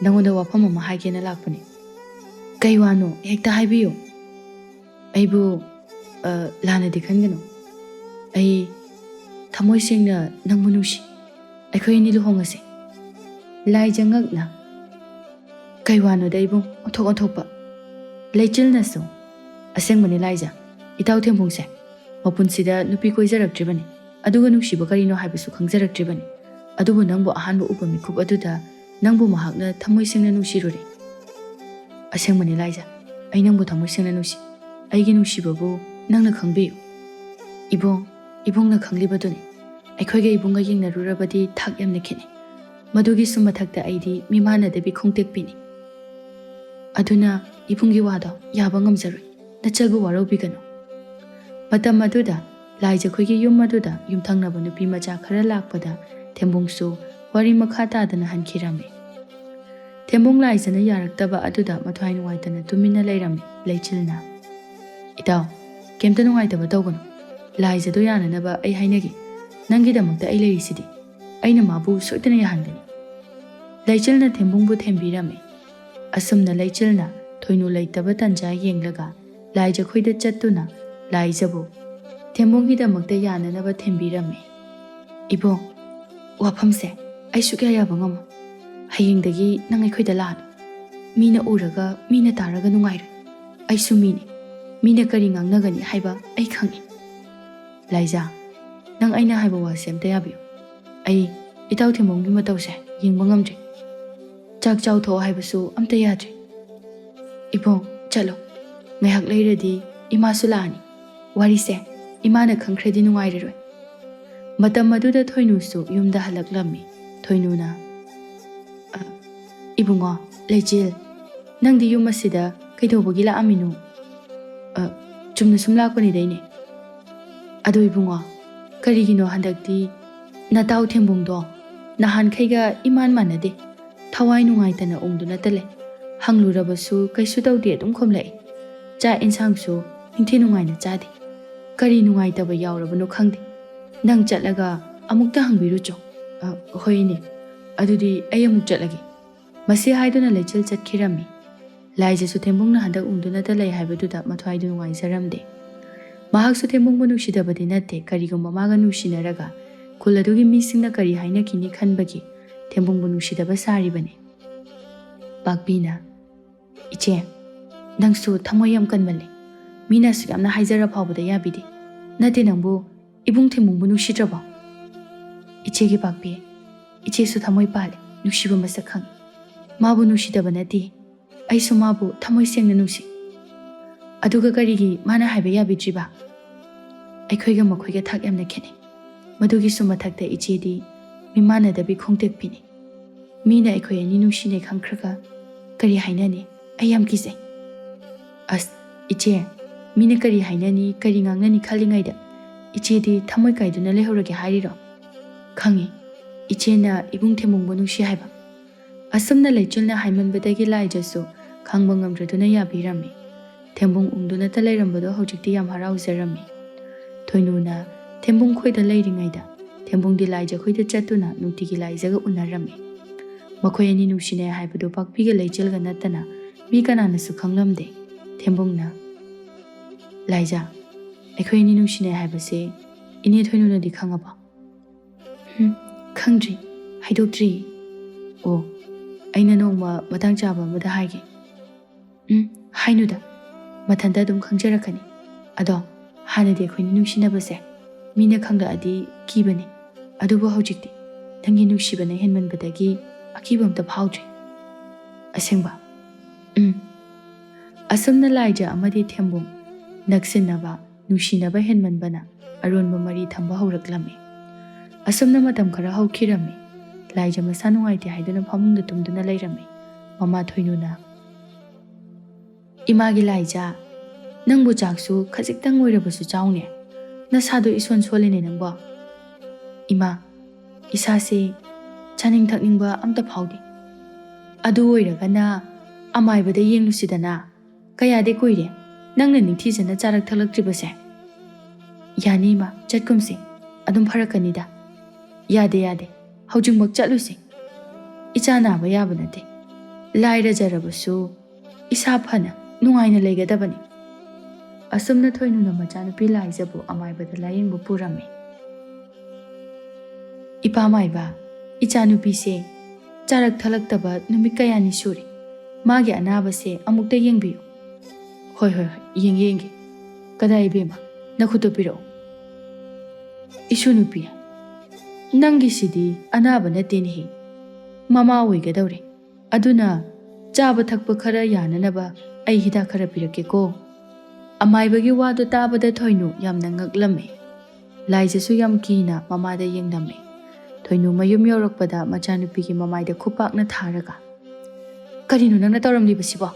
ꯅꯪꯉꯣꯟꯗ ꯋꯥꯐꯝ ꯑꯃ ꯍꯥꯏꯒꯦꯅ ꯂꯥꯛꯄꯅꯦ꯫ ꯀꯩ ꯋꯥꯅꯣ ꯍꯦꯛꯇ ꯍꯥꯏꯕꯤꯌꯨ꯫ ꯑꯩꯕꯨ ꯂꯥꯟꯅꯗꯤ ꯈꯟꯒꯅꯨ, ꯑꯩ ꯊꯃꯣꯏ ꯁꯦꯡꯅ ꯅꯪꯕꯨ ꯅꯨꯡꯁꯤ, ꯑꯩꯈꯣꯏ ꯑꯅꯤ ꯂꯨꯍꯣꯡꯉꯁꯤ꯫ ꯂꯥꯏꯖ ꯉꯛꯅ ꯀꯩ ꯋꯥꯅꯣꯗ ꯏꯕꯨꯡ ꯑꯣꯟꯊꯣꯛ ꯑꯣꯟꯊꯣꯛꯄ꯫ ꯂꯩꯆꯤꯜꯅꯁꯨ ꯑꯁꯦꯡꯕꯅꯤ ꯂꯥꯏꯖ, ꯏꯇꯥꯎ ꯊꯦꯝꯕꯨꯡꯁꯦ ꯃꯄꯨꯟꯁꯤꯗ ꯅꯨꯄꯤ ꯀꯣꯏꯖꯔꯛꯇ꯭ꯔꯤꯕꯅꯤ, ꯑꯗꯨꯒ ꯅꯨꯡꯁꯤꯕ ꯀꯔꯤꯅꯣ ꯍꯥꯏꯕꯁꯨ ꯈꯪꯖꯔꯛꯇ꯭ꯔꯤꯕꯅꯤ, ꯑꯗꯨꯕꯨ ꯅꯪꯕꯨ ꯑꯍꯥꯟꯕ ꯎꯕ ꯃꯤꯀꯨꯞ ꯑꯗꯨꯗ ꯅꯪꯕꯨ ꯃꯍꯥꯛꯅ ꯊꯃꯣꯏ ꯁꯦꯡꯅ ꯅꯨꯡꯁꯤꯔꯨꯔꯦ꯫ ꯑꯁꯦꯡꯕꯅꯤ ꯂꯥꯏꯖ, ꯑꯩ ꯅꯪꯕꯨ ꯊꯃꯣꯏ ꯁꯦꯡꯅ ꯅꯨꯡꯁꯤ, ꯑꯩꯒꯤ ꯅꯨꯡꯁꯤꯕꯕꯨ ꯅꯪꯅ ꯈꯪꯕꯤꯌꯨ꯫ ꯏꯕꯨꯡꯅ ꯈꯪꯂꯤꯕꯗꯨꯅꯤ, ꯑꯩꯈꯣꯏꯒ ꯏꯕꯨꯡꯒ ꯌꯦꯡꯅꯔꯨꯔꯕꯗꯤ ꯊꯥꯛ ꯌꯥꯝꯅ ꯈꯦꯠꯅꯩ, ꯃꯗꯨꯒꯤꯁꯨ ꯃꯊꯛꯇ ꯑꯩꯗꯤ ꯃꯤꯃꯥꯟꯅꯗꯕꯤ ꯈꯣꯡꯇꯦꯛꯄꯤꯅꯤ꯫ ꯑꯗꯨꯅ ꯏꯕꯨꯡꯒꯤ ꯋꯥꯗꯣ ꯌꯥꯕ ꯉꯝꯖꯔꯣꯏ, ꯅꯆꯜꯕꯨ ꯋꯥꯔꯧꯕꯤꯒꯅꯨ꯫ ꯃꯇꯝ ꯑꯗꯨꯗ ꯂꯥꯏꯖꯈꯣꯏꯒꯤ ꯌꯨꯝ ꯑꯗꯨꯗ ꯌꯨꯝꯊꯪꯅꯕ ꯅꯨꯄꯤ ꯃꯆꯥ ꯈꯔ ꯂꯥꯛꯄꯗ ꯊꯦꯝꯕꯨꯡꯁꯨ ꯋꯥꯔꯤ ꯃꯈꯥ ꯇꯥꯗꯅ ꯍꯟꯈꯤꯔꯝꯃꯤ꯫ ꯊꯦꯝꯕꯨꯡ ꯂꯥꯏꯖꯅ ꯌꯥꯔꯛꯇꯕ ꯑꯗꯨꯗ ꯃꯊ꯭ꯋꯥꯏ ꯅꯨꯡꯉꯥꯏꯇꯅ ꯇꯨꯃꯤꯟꯅ ꯂꯩꯔꯝꯃꯤ꯫ ꯂꯩꯆꯤꯜꯅ ꯏꯇꯥꯎ ꯀꯩꯝꯇ ꯅꯨꯡꯉꯥꯏꯇꯕ ꯇꯧꯒꯅꯨ, ꯂꯥꯏꯖꯗꯣ ꯌꯥꯅꯅꯕ ꯑꯩ ꯍꯥꯏꯅꯒꯦ, ꯅꯪꯒꯤꯗꯃꯛꯇ ꯑꯩ ꯂꯩꯔꯤꯁꯤꯗꯤ, ꯑꯩꯅ ꯃꯥꯕꯨ ꯁꯣꯏꯗꯅ ꯌꯥꯍꯟꯒꯅꯤ꯫ ꯂꯩꯆꯤꯜꯅ ꯊꯦꯝꯕꯨꯡꯕꯨ ꯊꯦꯝꯕꯤꯔꯝꯃꯤ꯫ ꯑꯁꯨꯝꯅ ꯂꯩꯆꯤꯜꯅ ꯊꯣꯏꯅꯨ ꯂꯩꯇꯕ ꯇꯟꯖꯥ ꯌꯦꯡꯂꯒ ꯂꯥꯏꯖꯈꯣꯏꯗ ꯆꯠꯇꯨꯅ ꯂꯥꯏꯖꯕꯨ ꯊꯦꯝꯕꯨꯡꯒꯤꯗꯃꯛꯇ ꯌꯥꯅꯅꯕ ꯊꯦꯝꯕꯤꯔꯝꯃꯤ꯫ ꯏꯕꯨꯡ ꯋꯥꯐꯝꯁꯦ ꯑꯩ ꯁꯨꯛꯌꯥ ꯌꯥꯕ ꯉꯝꯃꯣꯏ, ꯍꯌꯦꯡꯗꯒꯤ ꯅꯪ ꯑꯩꯈꯣꯏꯗ ꯂꯥꯛꯑꯅꯨ, ꯃꯤꯅ ꯎꯔꯒ ꯃꯤꯅ ꯇꯥꯔꯒ ꯅꯨꯡꯉꯥꯏꯔꯣꯏ, ꯑꯩꯁꯨ ꯃꯤꯅꯤ, ꯃꯤꯅ ꯀꯔꯤ ꯉꯥꯡꯅꯒꯅꯤ ꯍꯥꯏꯕ ꯑꯩ ꯈꯪꯏ꯫ ꯂꯥꯏꯖ ꯅꯪ ꯑꯩꯅ ꯍꯥꯏꯕ ꯋꯥꯁꯦ ꯑꯝꯇ ꯌꯥꯕꯤꯌꯨ, ꯑꯩ ꯏꯇꯥꯎ ꯊꯦꯝꯕꯨꯡꯒꯤ ꯃꯇꯧꯁꯦ ꯌꯦꯡꯕ ꯉꯝꯗ꯭ꯔꯦ, ꯆꯥꯛ ꯆꯥꯎꯊꯣꯛꯑꯣ ꯍꯥꯏꯕꯁꯨ ꯑꯝꯇ ꯌꯥꯗ꯭ꯔꯦ꯫ ꯏꯕꯨꯡ ꯆꯠꯂꯣ, ꯉꯥꯏꯍꯥꯛ ꯂꯩꯔꯗꯤ ꯏꯃꯥꯁꯨ ꯂꯥꯛꯑꯅꯤ, ꯋꯥꯔꯤꯁꯦ ꯏꯃꯥꯅ ꯈꯪꯈ꯭ꯔꯗꯤ ꯅꯨꯡꯉꯥꯏꯔꯔꯣꯏ꯫ ꯃꯇꯝ ꯑꯗꯨꯗ ꯊꯣꯏꯅꯨꯁꯨ ꯌꯨꯝꯗ ꯍꯜꯂꯛꯂꯝꯃꯤ꯫ ꯊꯣꯏꯅꯨꯅ ꯏꯕꯨꯡꯉꯣ ꯂꯩꯆꯤꯜ, ꯅꯪꯗꯤ ꯌꯨꯝ ꯑꯁꯤꯗ ꯀꯩꯗꯧꯕꯒꯤ ꯂꯥꯛꯑꯝꯃꯤꯅꯣ? ꯆꯨꯝꯅ ꯁꯨꯝ ꯂꯥꯛꯄꯅꯤꯗꯩꯅꯦ ꯑꯗꯣ ꯏꯕꯨꯡꯉꯣ ꯀꯔꯤꯒꯤꯅꯣ ꯍꯟꯗꯛꯇꯤ ꯅꯇꯥꯎ ꯊꯦꯝꯕꯨꯡꯗꯣ ꯅꯍꯥꯟꯈꯩꯒ ꯏꯃꯥꯟ ꯃꯥꯟꯅꯗꯦ ꯊꯋꯥꯏ ꯅꯨꯡꯉꯥꯏꯇꯅ ꯎꯡꯗꯨꯅꯇ ꯂꯩ ꯍꯪꯂꯨꯔꯕꯁꯨ ꯀꯩꯁꯨ ꯇꯧꯗꯦ ꯑꯗꯨꯝ ꯈꯨꯝꯂꯛꯏ ꯆꯥꯛ ꯏꯟꯁꯥꯡꯁꯨ ꯅꯤꯡꯊꯤ ꯅꯨꯡꯉꯥꯏꯅ ꯆꯥꯗꯦ ꯀꯔꯤ ꯅꯨꯡꯉꯥꯏꯇꯕ ꯌꯥꯎꯔꯕꯅꯣ ꯈꯪꯗꯦ ꯅꯪ ꯆꯠꯂꯒ ꯑꯃꯨꯛꯇ ꯍꯪꯕꯤꯔꯨꯆꯣ ꯍꯣꯏꯅꯦ ꯑꯗꯨꯗꯤ ꯑꯩ ꯑꯃꯨꯛ ꯆꯠꯂꯒꯦ ꯃꯁꯤ ꯍꯥꯏꯗꯨꯅ ꯂꯩꯆꯤꯜ ꯆꯠꯈꯤꯔꯝꯃꯤ ꯂꯥꯏꯖꯁꯨ ꯊꯦꯝꯕꯨꯡꯅ ꯍꯟꯗꯛ ꯎꯡꯗꯨꯅꯇ ꯂꯩ ꯍꯥꯏꯕꯗꯨꯗ ꯃꯊ꯭ꯋꯥꯏꯗꯨ ꯅꯨꯡꯉꯥꯏꯖꯔꯝꯗꯦ ꯃꯍꯥꯛꯁꯨ ꯊꯦꯝꯕꯨꯡꯕꯨ ꯅꯨꯡꯁꯤꯗꯕꯗꯤ ꯅꯠꯇꯦ ꯀꯔꯤꯒꯨꯝꯕ ꯃꯥꯒ ꯅꯨꯡꯁꯤꯅꯔꯒ ꯈꯨꯜ ꯑꯗꯨꯒꯤ ꯃꯤꯁꯤꯡꯅ ꯀꯔꯤ ꯍꯥꯏꯅꯈꯤꯅꯤ ꯈꯟꯕꯒꯤ ꯊꯦꯝꯕꯨꯡꯕꯨ ꯅꯨꯡꯁꯤꯗꯕ ꯁꯥꯔꯤꯕꯅꯤ ꯄꯥꯛꯄꯤꯅ ꯏꯆꯦ ꯅꯪꯁꯨ ꯊꯃꯣꯏ ꯌꯥꯝ ꯀꯟꯃꯜꯂꯦ ꯃꯤꯅꯁꯨ ꯌꯥꯝꯅ ꯍꯥꯏꯖꯔ ꯐꯥꯎꯕꯗ ꯌꯥꯕꯤꯗꯦ ꯅꯠꯇꯦ ꯅꯪꯕꯨ ꯏꯕꯨꯡ ꯊꯦꯝꯕꯨꯡꯕꯨ ꯅꯨꯡꯁꯤꯗ꯭ꯔꯕꯣ ꯏꯆꯦꯒꯤ ꯄꯥꯛꯄꯤ ꯏꯆꯦꯁꯨ ꯊꯃꯣꯏ ꯄꯥꯜꯂꯦ ꯅꯨꯡꯁꯤꯕ ꯃꯁꯛ ꯈꯪꯉꯤ ꯃꯥꯕꯨ ꯅꯨꯡꯁꯤꯗꯕ ꯅꯠꯇꯦ ꯑꯩꯁꯨ ꯃꯥꯕꯨ ꯊꯃꯣꯏ ꯁꯦꯡꯅ ꯅꯨꯡꯁꯤ ꯑꯗꯨꯒ ꯀꯔꯤꯒꯤ ꯃꯥꯅ ꯍꯥꯏꯕ ꯌꯥꯕꯤꯗ꯭ꯔꯤꯕ ꯑꯩꯈꯣꯏꯒ ꯃꯈꯣꯏꯒ ꯊꯥꯛ ꯌꯥꯝꯅ ꯈꯦꯠꯅꯩ ꯃꯗꯨꯒꯤꯁꯨ ꯃꯊꯛꯇ ꯏꯆꯦꯗꯤ ꯃꯤꯃꯥꯟꯅꯗꯕꯤ ꯈꯣꯡꯇꯦꯛꯄꯤꯅꯤ ꯃꯤꯅ ꯑꯩꯈꯣꯏ ꯑꯅꯤ ꯅꯨꯡꯁꯤꯅꯩ ꯈꯪꯈ꯭ꯔꯒ ꯀꯔꯤ ꯍꯥꯏꯅꯅꯤ ꯑꯩ ꯌꯥꯝ ꯀꯤꯖꯩ ꯑꯁ ꯏꯆꯦ ꯃꯤꯅ ꯀꯔꯤ ꯍꯥꯏꯅꯅꯤ ꯀꯔꯤ ꯉꯥꯡꯅꯅꯤ ꯈꯜꯂꯤꯉꯩꯗ ꯏꯆꯦꯗꯤ ꯊꯃꯣꯏ ꯀꯥꯏꯗꯨꯅ ꯂꯩꯍꯧꯔꯒꯦ ꯍꯥꯏꯔꯤꯔꯣ ꯈꯪꯉꯤ ꯏꯆꯦꯅ ꯏꯕꯨꯡ ꯊꯦꯝꯕꯨꯡꯕꯨ ꯅꯨꯡꯁꯤ ꯍꯥꯏꯕ ꯑꯁꯨꯝꯅ ꯂꯩꯆꯤꯜꯅ ꯍꯥꯏꯃꯟꯕꯗꯒꯤ ꯂꯥꯏꯖꯁꯨ ꯈꯪꯕ ꯉꯝꯗ꯭ꯔꯗꯨꯅ ꯌꯥꯕꯤꯔꯝꯃꯤ ꯊꯦꯝꯕꯨꯡ ꯎꯡꯗꯨꯅꯇ ꯂꯩꯔꯝꯕꯗꯣ ꯍꯧꯖꯤꯛꯇꯤ ꯌꯥꯝ ꯍꯔꯥꯎꯖꯔꯝꯃꯤ ꯊꯣꯏꯅꯨꯅ ꯊꯦꯝꯕꯨꯡ ꯈꯣꯏꯗ ꯂꯩꯔꯤꯉꯩꯗ ꯊꯦꯝꯕꯨꯡꯗꯤ ꯂꯥꯏꯖ ꯈꯣꯏꯗ ꯆꯠꯇꯨꯅ ꯅꯨꯡꯇꯤꯒꯤ ꯂꯥꯏꯖꯒ ꯎꯅꯔꯝꯃꯤ ꯃꯈꯣꯏ ꯑꯅꯤ ꯅꯨꯡꯁꯤꯅꯩ ꯍꯥꯏꯕꯗꯨ ꯄꯥꯛꯄꯤꯒ ꯂꯩꯆꯤꯜꯒ ꯅꯠꯇꯅ ꯃꯤ ꯀꯅꯥꯅꯁꯨ ꯈꯪꯂꯝꯗꯦ ꯊꯦꯝꯕꯨꯡꯅ ꯂꯥꯏꯖ ꯑꯩꯈꯣꯏ ꯑꯅꯤ ꯅꯨꯡꯁꯤꯅꯩ ꯍꯥꯏꯕꯁꯦ ꯏꯅꯦ ꯊꯣꯏꯅꯨꯅꯗꯤ ꯈꯪꯉꯕꯣ ꯈꯪꯗ꯭ꯔꯤ ꯍꯥꯏꯗꯣꯛꯇ꯭ꯔꯤ ꯑꯣ ꯑꯩꯅ ꯅꯣꯡꯃ ꯃꯇꯥꯡ ꯆꯥꯕ ꯑꯃꯗ ꯍꯥꯏꯒꯦ ꯍꯥꯏꯅꯨꯗ ꯃꯊꯟꯇ ꯑꯗꯨꯝ ꯈꯪꯖꯔꯛꯀꯅꯤ ꯑꯗꯣ ꯍꯥꯟꯅꯗꯤ ꯑꯩꯈꯣꯏꯅꯤ ꯅꯨꯡꯁꯤꯅꯕꯁꯦ ꯃꯤꯅ ꯈꯪꯂꯛꯑꯗꯤ ꯀꯤꯕꯅꯤ ꯑꯗꯨꯕꯨ ꯍꯧꯖꯤꯛꯇꯤ ꯅꯪꯒꯤ ꯅꯨꯡꯁꯤꯕꯅ ꯍꯦꯟꯃꯟꯕꯗꯒꯤ ꯑꯀꯤꯕ ꯑꯝꯇ ꯐꯥꯎꯗ꯭ꯔꯤ ꯑꯁꯦꯡꯕ ꯑꯁꯨꯝꯅ ꯂꯥꯏꯖ ꯑꯃꯗꯤ ꯊꯦꯝꯕꯨꯡ ꯅꯛꯁꯤꯟꯅꯕ ꯅꯨꯡꯁꯤꯅꯕ ꯍꯦꯟꯃꯟꯕꯅ ꯑꯔꯣꯟꯕ ꯃꯔꯤ ꯊꯝꯕ ꯍꯧꯔꯛꯂꯝꯃꯤ ꯑꯁꯨꯝꯅ ꯃꯇꯝ ꯈꯔ ꯍꯧꯈꯤꯔꯝꯃꯤ ꯂꯥꯏꯖ ꯃꯁꯥ ꯅꯨꯡꯉꯥꯏꯇꯦ ꯍꯥꯏꯗꯨꯅ ꯐꯃꯨꯡꯗ ꯇꯨꯝꯗꯨꯅ ꯂꯩꯔꯝꯃꯤ ꯃꯃꯥ ꯊꯣꯏꯅꯨꯅ ꯏꯃꯥꯒꯤ ꯂꯥꯏꯖ ꯅꯪꯕꯨ ꯆꯥꯛꯁꯨ ꯈꯖꯤꯛꯇꯪ ꯑꯣꯏꯔꯕꯁꯨ ꯆꯥꯎꯅꯦ ꯅꯁꯥꯗꯣ ꯏꯁꯣꯟ ꯁꯣꯜꯂꯤꯅꯦ ꯅꯪꯕꯣ ꯏꯃꯥ ꯏꯁꯥꯁꯦ ꯆꯥꯅꯤꯡ ꯊꯛꯅꯤꯡꯕ ꯑꯝꯇ ꯐꯥꯎꯗꯦ ꯑꯗꯨ ꯑꯣꯏꯔꯒꯅ ꯑꯃꯥꯏꯕꯗ ꯌꯦꯡꯂꯨꯁꯤꯗꯅ ꯀꯌꯥꯗꯤ ꯀꯨꯏꯔꯦ ꯅꯪꯅ ꯅꯤꯡꯊꯤꯖꯅ ꯆꯥꯔꯛ ꯊꯛꯂꯛꯇ꯭ꯔꯤꯕꯁꯦ ꯌꯥꯅꯤ ꯏꯃꯥ ꯆꯠꯀꯨꯝꯁꯤ ꯑꯗꯨꯝ ꯐꯔꯛꯀꯅꯤꯗ ꯌꯥꯗꯦ ꯍꯧꯖꯤꯛꯃꯛ ꯆꯠꯂꯨꯁꯤ ꯏꯆꯥ ꯅꯥꯕ ꯌꯥꯕ ꯅꯠꯇꯦ ꯂꯥꯏꯔꯖꯔꯕꯁꯨ ꯏꯁꯥ ꯐꯅ ꯅꯨꯡꯉꯥꯏꯅ ꯂꯩꯒꯗꯕꯅꯤ ꯑꯁꯨꯝꯅ ꯊꯣꯏꯅꯨꯅ ꯃꯆꯥꯅꯨꯄꯤ ꯂꯥꯏꯖꯕꯨ ꯑꯃꯥꯏꯕꯗ ꯂꯥꯌꯦꯡꯕ ꯄꯨꯔꯝꯃꯤ ꯏꯄꯥ ꯃꯥꯏꯕ ꯏꯆꯥꯅꯨꯄꯤꯁꯦ ꯆꯥꯔꯛ ꯊꯛꯂꯛꯇꯕ ꯅꯨꯃꯤꯠ ꯀꯌꯥꯅꯤ ꯁꯨꯔꯦ ꯃꯥꯒꯤ ꯑꯅꯥꯕꯁꯦ ꯑꯃꯨꯛꯇ ꯌꯦꯡꯕꯤꯌꯨ ꯍꯣꯏ ꯌꯦꯡꯒꯦ ꯀꯗꯥꯏ ꯏꯕꯦꯝꯃ ꯅꯈꯨꯠꯇꯨ ꯄꯤꯔꯛꯎ ꯏꯁꯨ ꯅꯨꯄꯤ ꯅꯪꯒꯤꯁꯤꯗꯤ ꯑꯅꯥꯕ ꯅꯠꯇꯦꯅꯦꯍꯦ ꯃꯃꯥ ꯑꯣꯏꯒꯗꯧꯔꯦ ꯑꯗꯨꯅ ꯆꯥꯕ ꯊꯛꯄ ꯈꯔ ꯌꯥꯅꯅꯕ ꯑꯩ ꯍꯤꯗꯥꯛ ꯈꯔ ꯄꯤꯔꯛꯀꯦꯀꯣ ꯑꯃꯥꯏꯕꯒꯤ ꯋꯥꯗꯨ ꯇꯥꯕꯗ ꯊꯣꯏꯅꯨ ꯌꯥꯝꯅ ꯉꯛꯂꯝꯃꯤ ꯂꯥꯏꯖꯁꯨ ꯌꯥꯝ ꯀꯤꯅ ꯃꯃꯥꯗ ꯌꯦꯡꯂꯝꯃꯤ ꯊꯣꯏꯅꯨ ꯃꯌꯨꯝ ꯌꯧꯔꯛꯄꯗ ꯃꯆꯥꯅꯨꯄꯤꯒꯤ ꯃꯃꯥꯏꯗ ꯈꯨꯄꯥꯛꯅ ꯊꯥꯔꯒ ꯀꯔꯤꯅꯣ ꯅꯪꯅ ꯇꯧꯔꯝꯂꯤꯕꯁꯤꯕꯣ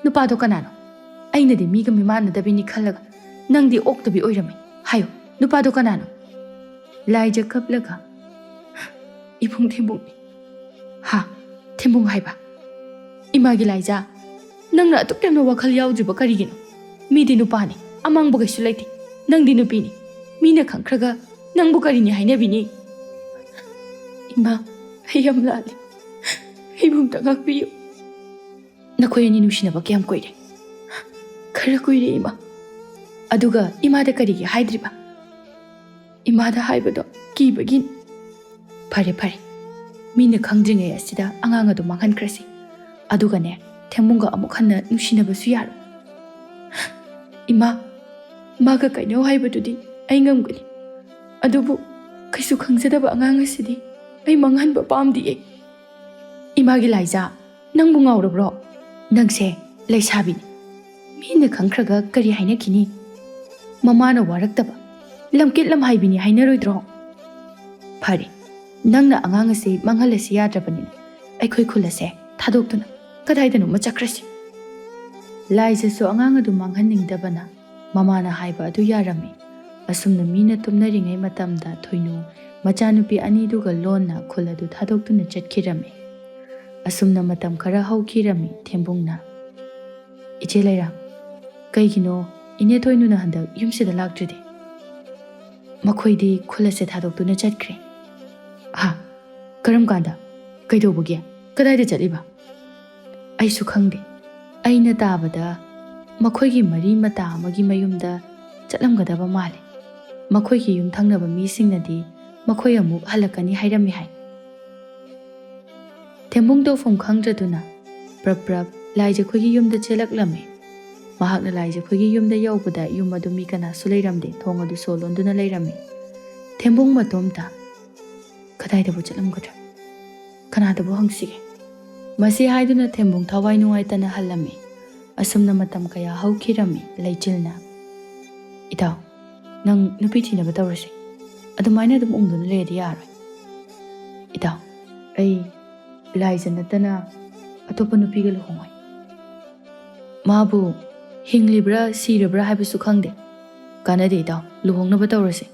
ꯅꯨꯄꯥꯗꯣ ꯀꯅꯥꯅꯣ ꯑꯩꯅꯗꯤ ꯃꯤꯒ ꯃꯤꯃꯥꯟꯅꯗꯕꯤꯅꯤ ꯈꯜꯂꯒ ꯅꯪꯗꯤ ꯑꯣꯛꯇꯕꯤ ꯑꯣꯏꯔꯝꯃꯤ ꯍꯥꯏꯌꯨ ꯅꯨꯄꯥꯗꯣ ꯀꯅꯥꯅꯣ ꯂꯥꯏꯖ ꯀꯞꯂꯒ ꯏꯕꯨꯡ ꯊꯦꯝꯕꯨꯡꯅꯤ ꯊꯦꯝꯕꯨꯡ ꯍꯥꯏꯕ ꯏꯃꯥꯒꯤ ꯂꯥꯏꯖ ꯅꯪꯅ ꯑꯗꯨꯛ ꯌꯥꯝꯅ ꯋꯥꯈꯜ ꯌꯥꯎꯗ꯭ꯔꯤꯕ ꯀꯔꯤꯒꯤꯅꯣ ꯃꯤꯗꯤ ꯅꯨꯄꯥꯅꯤ ꯑꯃꯥꯡꯕ ꯀꯩꯁꯨ ꯂꯩꯇꯦ ꯅꯪꯗꯤ ꯅꯨꯄꯤꯅꯤ ꯃꯤꯅ ꯈꯪꯈ꯭ꯔꯒ ꯅꯪꯕꯨ ꯀꯔꯤꯅꯤ ꯍꯥꯏꯅꯕꯤꯅꯤ ꯏꯃꯥ ꯑꯩ ꯌꯥꯝ ꯂꯥꯜꯂꯤ ꯏꯕꯨꯡꯇ ꯉꯥꯛꯄꯤꯌꯨ ꯅꯈꯣꯏ ꯑꯅꯤ ꯅꯨꯡꯁꯤꯅꯕ ꯀꯌꯥꯝ ꯀꯨꯏꯔꯦ ꯈꯔ ꯀꯨꯏꯔꯦ ꯏꯃꯥ ꯑꯗꯨꯒ ꯏꯃꯥꯗ ꯀꯔꯤꯒꯤ ꯍꯥꯏꯗ꯭ꯔꯤꯕ ꯏꯃꯥꯗ ꯍꯥꯏꯕꯗꯣ ꯀꯤꯕꯒꯤꯅꯤ ꯐꯔꯦ ꯃꯤꯅ ꯈꯪꯗ꯭ꯔꯤꯉꯩ ꯑꯁꯤꯗ ꯑꯉꯥꯡ ꯑꯗꯨ ꯃꯥꯡꯍꯟꯈ꯭ꯔꯁꯤ ꯑꯗꯨꯒꯅꯦ ꯊꯦꯝꯕꯨꯡꯒ ꯑꯃꯨꯛ ꯍꯟꯅ ꯅꯨꯡꯁꯤꯅꯕꯁꯨ ꯌꯥꯔꯣꯏ ꯏꯃꯥ ꯃꯥꯒ ꯀꯩꯅꯧ ꯍꯥꯏꯕꯗꯨꯗꯤ ꯑꯩ ꯉꯝꯒꯅꯤ ꯑꯗꯨꯕꯨ ꯀꯩꯁꯨ ꯈꯪꯖꯗꯕ ꯑꯉꯥꯡ ꯑꯁꯤꯗꯤ ꯑꯩ ꯃꯥꯡꯍꯟꯕ ꯄꯥꯝꯗꯤꯌꯦ ꯏꯃꯥꯒꯤ ꯂꯥꯏꯖ ꯅꯪꯕꯨ ꯉꯥꯎꯔꯕ꯭ꯔꯣ ꯅꯪꯁꯦ ꯂꯩꯁꯥꯕꯤꯅꯤ ꯃꯤꯅ ꯈꯪꯈ꯭ꯔꯒ ꯀꯔꯤ ꯍꯥꯏꯅꯈꯤꯅꯤ ꯃꯃꯥꯅ ꯋꯥꯔꯛꯇꯕ ꯂꯝꯀꯦꯠ ꯂꯝꯍꯥꯏꯕꯤꯅꯤ ꯍꯥꯏꯅꯔꯣꯏꯗ꯭ꯔꯣ ꯐꯔꯦ ꯅꯪꯅ ꯑꯉꯥꯡ ꯑꯁꯤ ꯃꯥꯡꯍꯜꯂꯁꯤ ꯌꯥꯗ꯭ꯔꯕꯅꯤꯅ ꯑꯩꯈꯣꯏ ꯈꯨꯜ ꯑꯁꯦ ꯊꯥꯗꯣꯛꯇꯨꯅ ꯀꯗꯥꯏꯗꯅꯣꯃ ꯆꯠꯈ꯭ꯔꯁꯤ ꯂꯥꯏꯖꯁꯨ ꯑꯉꯥꯡ ꯑꯗꯨ ꯃꯥꯡꯍꯟꯅꯤꯡꯗꯕꯅ ꯃꯃꯥꯅ ꯍꯥꯏꯕ ꯑꯗꯨ ꯌꯥꯔꯝꯃꯤ꯫ ꯑꯁꯨꯝꯅ ꯃꯤꯅ ꯇꯨꯝꯅꯔꯤꯉꯩ ꯃꯇꯝꯗ ꯊꯣꯏꯅꯨ ꯃꯆꯥꯅꯨꯄꯤ ꯑꯅꯤꯗꯨꯒ ꯂꯣꯟꯅ ꯈꯨꯜ ꯑꯗꯨ ꯊꯥꯗꯣꯛꯇꯨꯅ ꯆꯠꯈꯤꯔꯝꯃꯤ꯫ ꯑꯁꯨꯝꯅ ꯃꯇꯝ ꯈꯔ ꯍꯧꯈꯤꯔꯝꯃꯤ꯫ ꯊꯦꯝꯕꯨꯡꯅ "ꯏꯆꯦ ꯂꯩꯔꯥꯡ, ꯀꯩꯒꯤꯅꯣ ꯏꯅꯦ ꯊꯣꯏꯅꯨꯅ ꯍꯟꯗꯛ ꯌꯨꯝꯁꯤꯗ ꯂꯥꯛꯇ꯭ꯔꯤꯗꯤ?" "ꯃꯈꯣꯏꯗꯤ ꯈꯨꯜ ꯑꯁꯦ ꯊꯥꯗꯣꯛꯇꯨꯅ ꯆꯠꯈ꯭ꯔꯦ." "ꯍꯥ, ꯀꯔꯝ ꯀꯥꯟꯗ? ꯀꯩꯗꯧꯕꯒꯤ? ꯀꯗꯥꯏꯗ ꯆꯠꯂꯤꯕ?" "ꯑꯩꯁꯨ ꯈꯪꯗꯦ꯫ ꯑꯩꯅ ꯇꯥꯕꯗ ꯃꯈꯣꯏꯒꯤ ꯃꯔꯤ ꯃꯇꯥ ꯑꯃꯒꯤ ꯃꯌꯨꯝꯗ ꯆꯠꯂꯝꯒꯗꯕ ꯃꯥꯜꯂꯦ꯫ ꯃꯈꯣꯏꯒꯤ ꯌꯨꯝꯊꯪꯅꯕ ꯃꯤꯁꯤꯡꯅꯗꯤ ꯃꯈꯣꯏ ꯑꯃꯨꯛ ꯍꯜꯂꯛꯀꯅꯤ ꯍꯥꯏꯔꯝꯃꯤ ꯍꯥꯏ." ꯊꯦꯝꯕꯨꯡ ꯇꯧꯐꯝ ꯈꯪꯗ꯭ꯔꯗꯨꯅ ꯄ꯭ꯔꯞ ꯂꯥꯏꯖꯈꯣꯏꯒꯤ ꯌꯨꯝꯗ ꯆꯦꯜꯂꯛꯂꯝꯃꯤ꯫ ꯃꯍꯥꯛꯅ ꯂꯥꯏꯖꯈꯣꯏꯒꯤ ꯌꯨꯝꯗ ꯌꯧꯕꯗ ꯌꯨꯝ ꯑꯗꯨ ꯃꯤ ꯀꯅꯥꯁꯨ ꯂꯩꯔꯝꯗꯦ꯫ ꯊꯣꯡ ꯑꯗꯨ ꯁꯣ ꯂꯣꯟꯗꯨꯅ ꯂꯩꯔꯝꯃꯤ꯫ ꯊꯦꯝꯕꯨꯡ ꯃꯇꯣꯝꯇ "ꯀꯗꯥꯏꯗꯕꯨ ꯆꯠꯂꯝꯒꯗ꯭ꯔꯥ? ꯀꯅꯥꯗꯕꯨ ꯍꯪꯁꯤꯒꯦ?" ꯃꯁꯤ ꯍꯥꯏꯗꯨꯅ ꯊꯦꯝꯕꯨꯡ ꯊꯋꯥꯏ ꯅꯨꯡꯉꯥꯏꯇꯅ ꯍꯜꯂꯝꯃꯤ꯫ ꯑꯁꯨꯝꯅ ꯃꯇꯝ ꯀꯌꯥ ꯍꯧꯈꯤꯔꯝꯃꯤ꯫ ꯂꯩꯆꯤꯜꯅ "ꯏꯇꯥꯎ, ꯅꯪ ꯅꯨꯄꯤ ꯊꯤꯅꯕ ꯇꯧꯔꯁꯦ꯫ ꯑꯗꯨꯃꯥꯏꯅ ꯑꯗꯨꯝ ꯎꯪꯗꯨꯅ ꯂꯩꯔꯗꯤ ꯌꯥꯔꯣꯏ꯫ ꯏꯇꯥꯎ, ꯑꯩ ꯂꯥꯏꯖ ꯅꯠꯇꯅ ꯑꯇꯣꯞꯄ ꯅꯨꯄꯤꯒ ꯂꯨꯍꯣꯡꯉꯣꯏ꯫ ꯃꯥꯕꯨ ꯍꯤꯡꯂꯤꯕ꯭ꯔꯥ ꯁꯤꯔꯕ꯭ꯔꯥ ꯍꯥꯏꯕꯁꯨ ꯈꯪꯗꯦ꯫ ꯀꯥꯟꯅꯗꯦ ꯏꯇꯥꯎ, ꯂꯨꯍꯣꯡꯅꯕ ꯇꯧꯔꯁꯦ꯫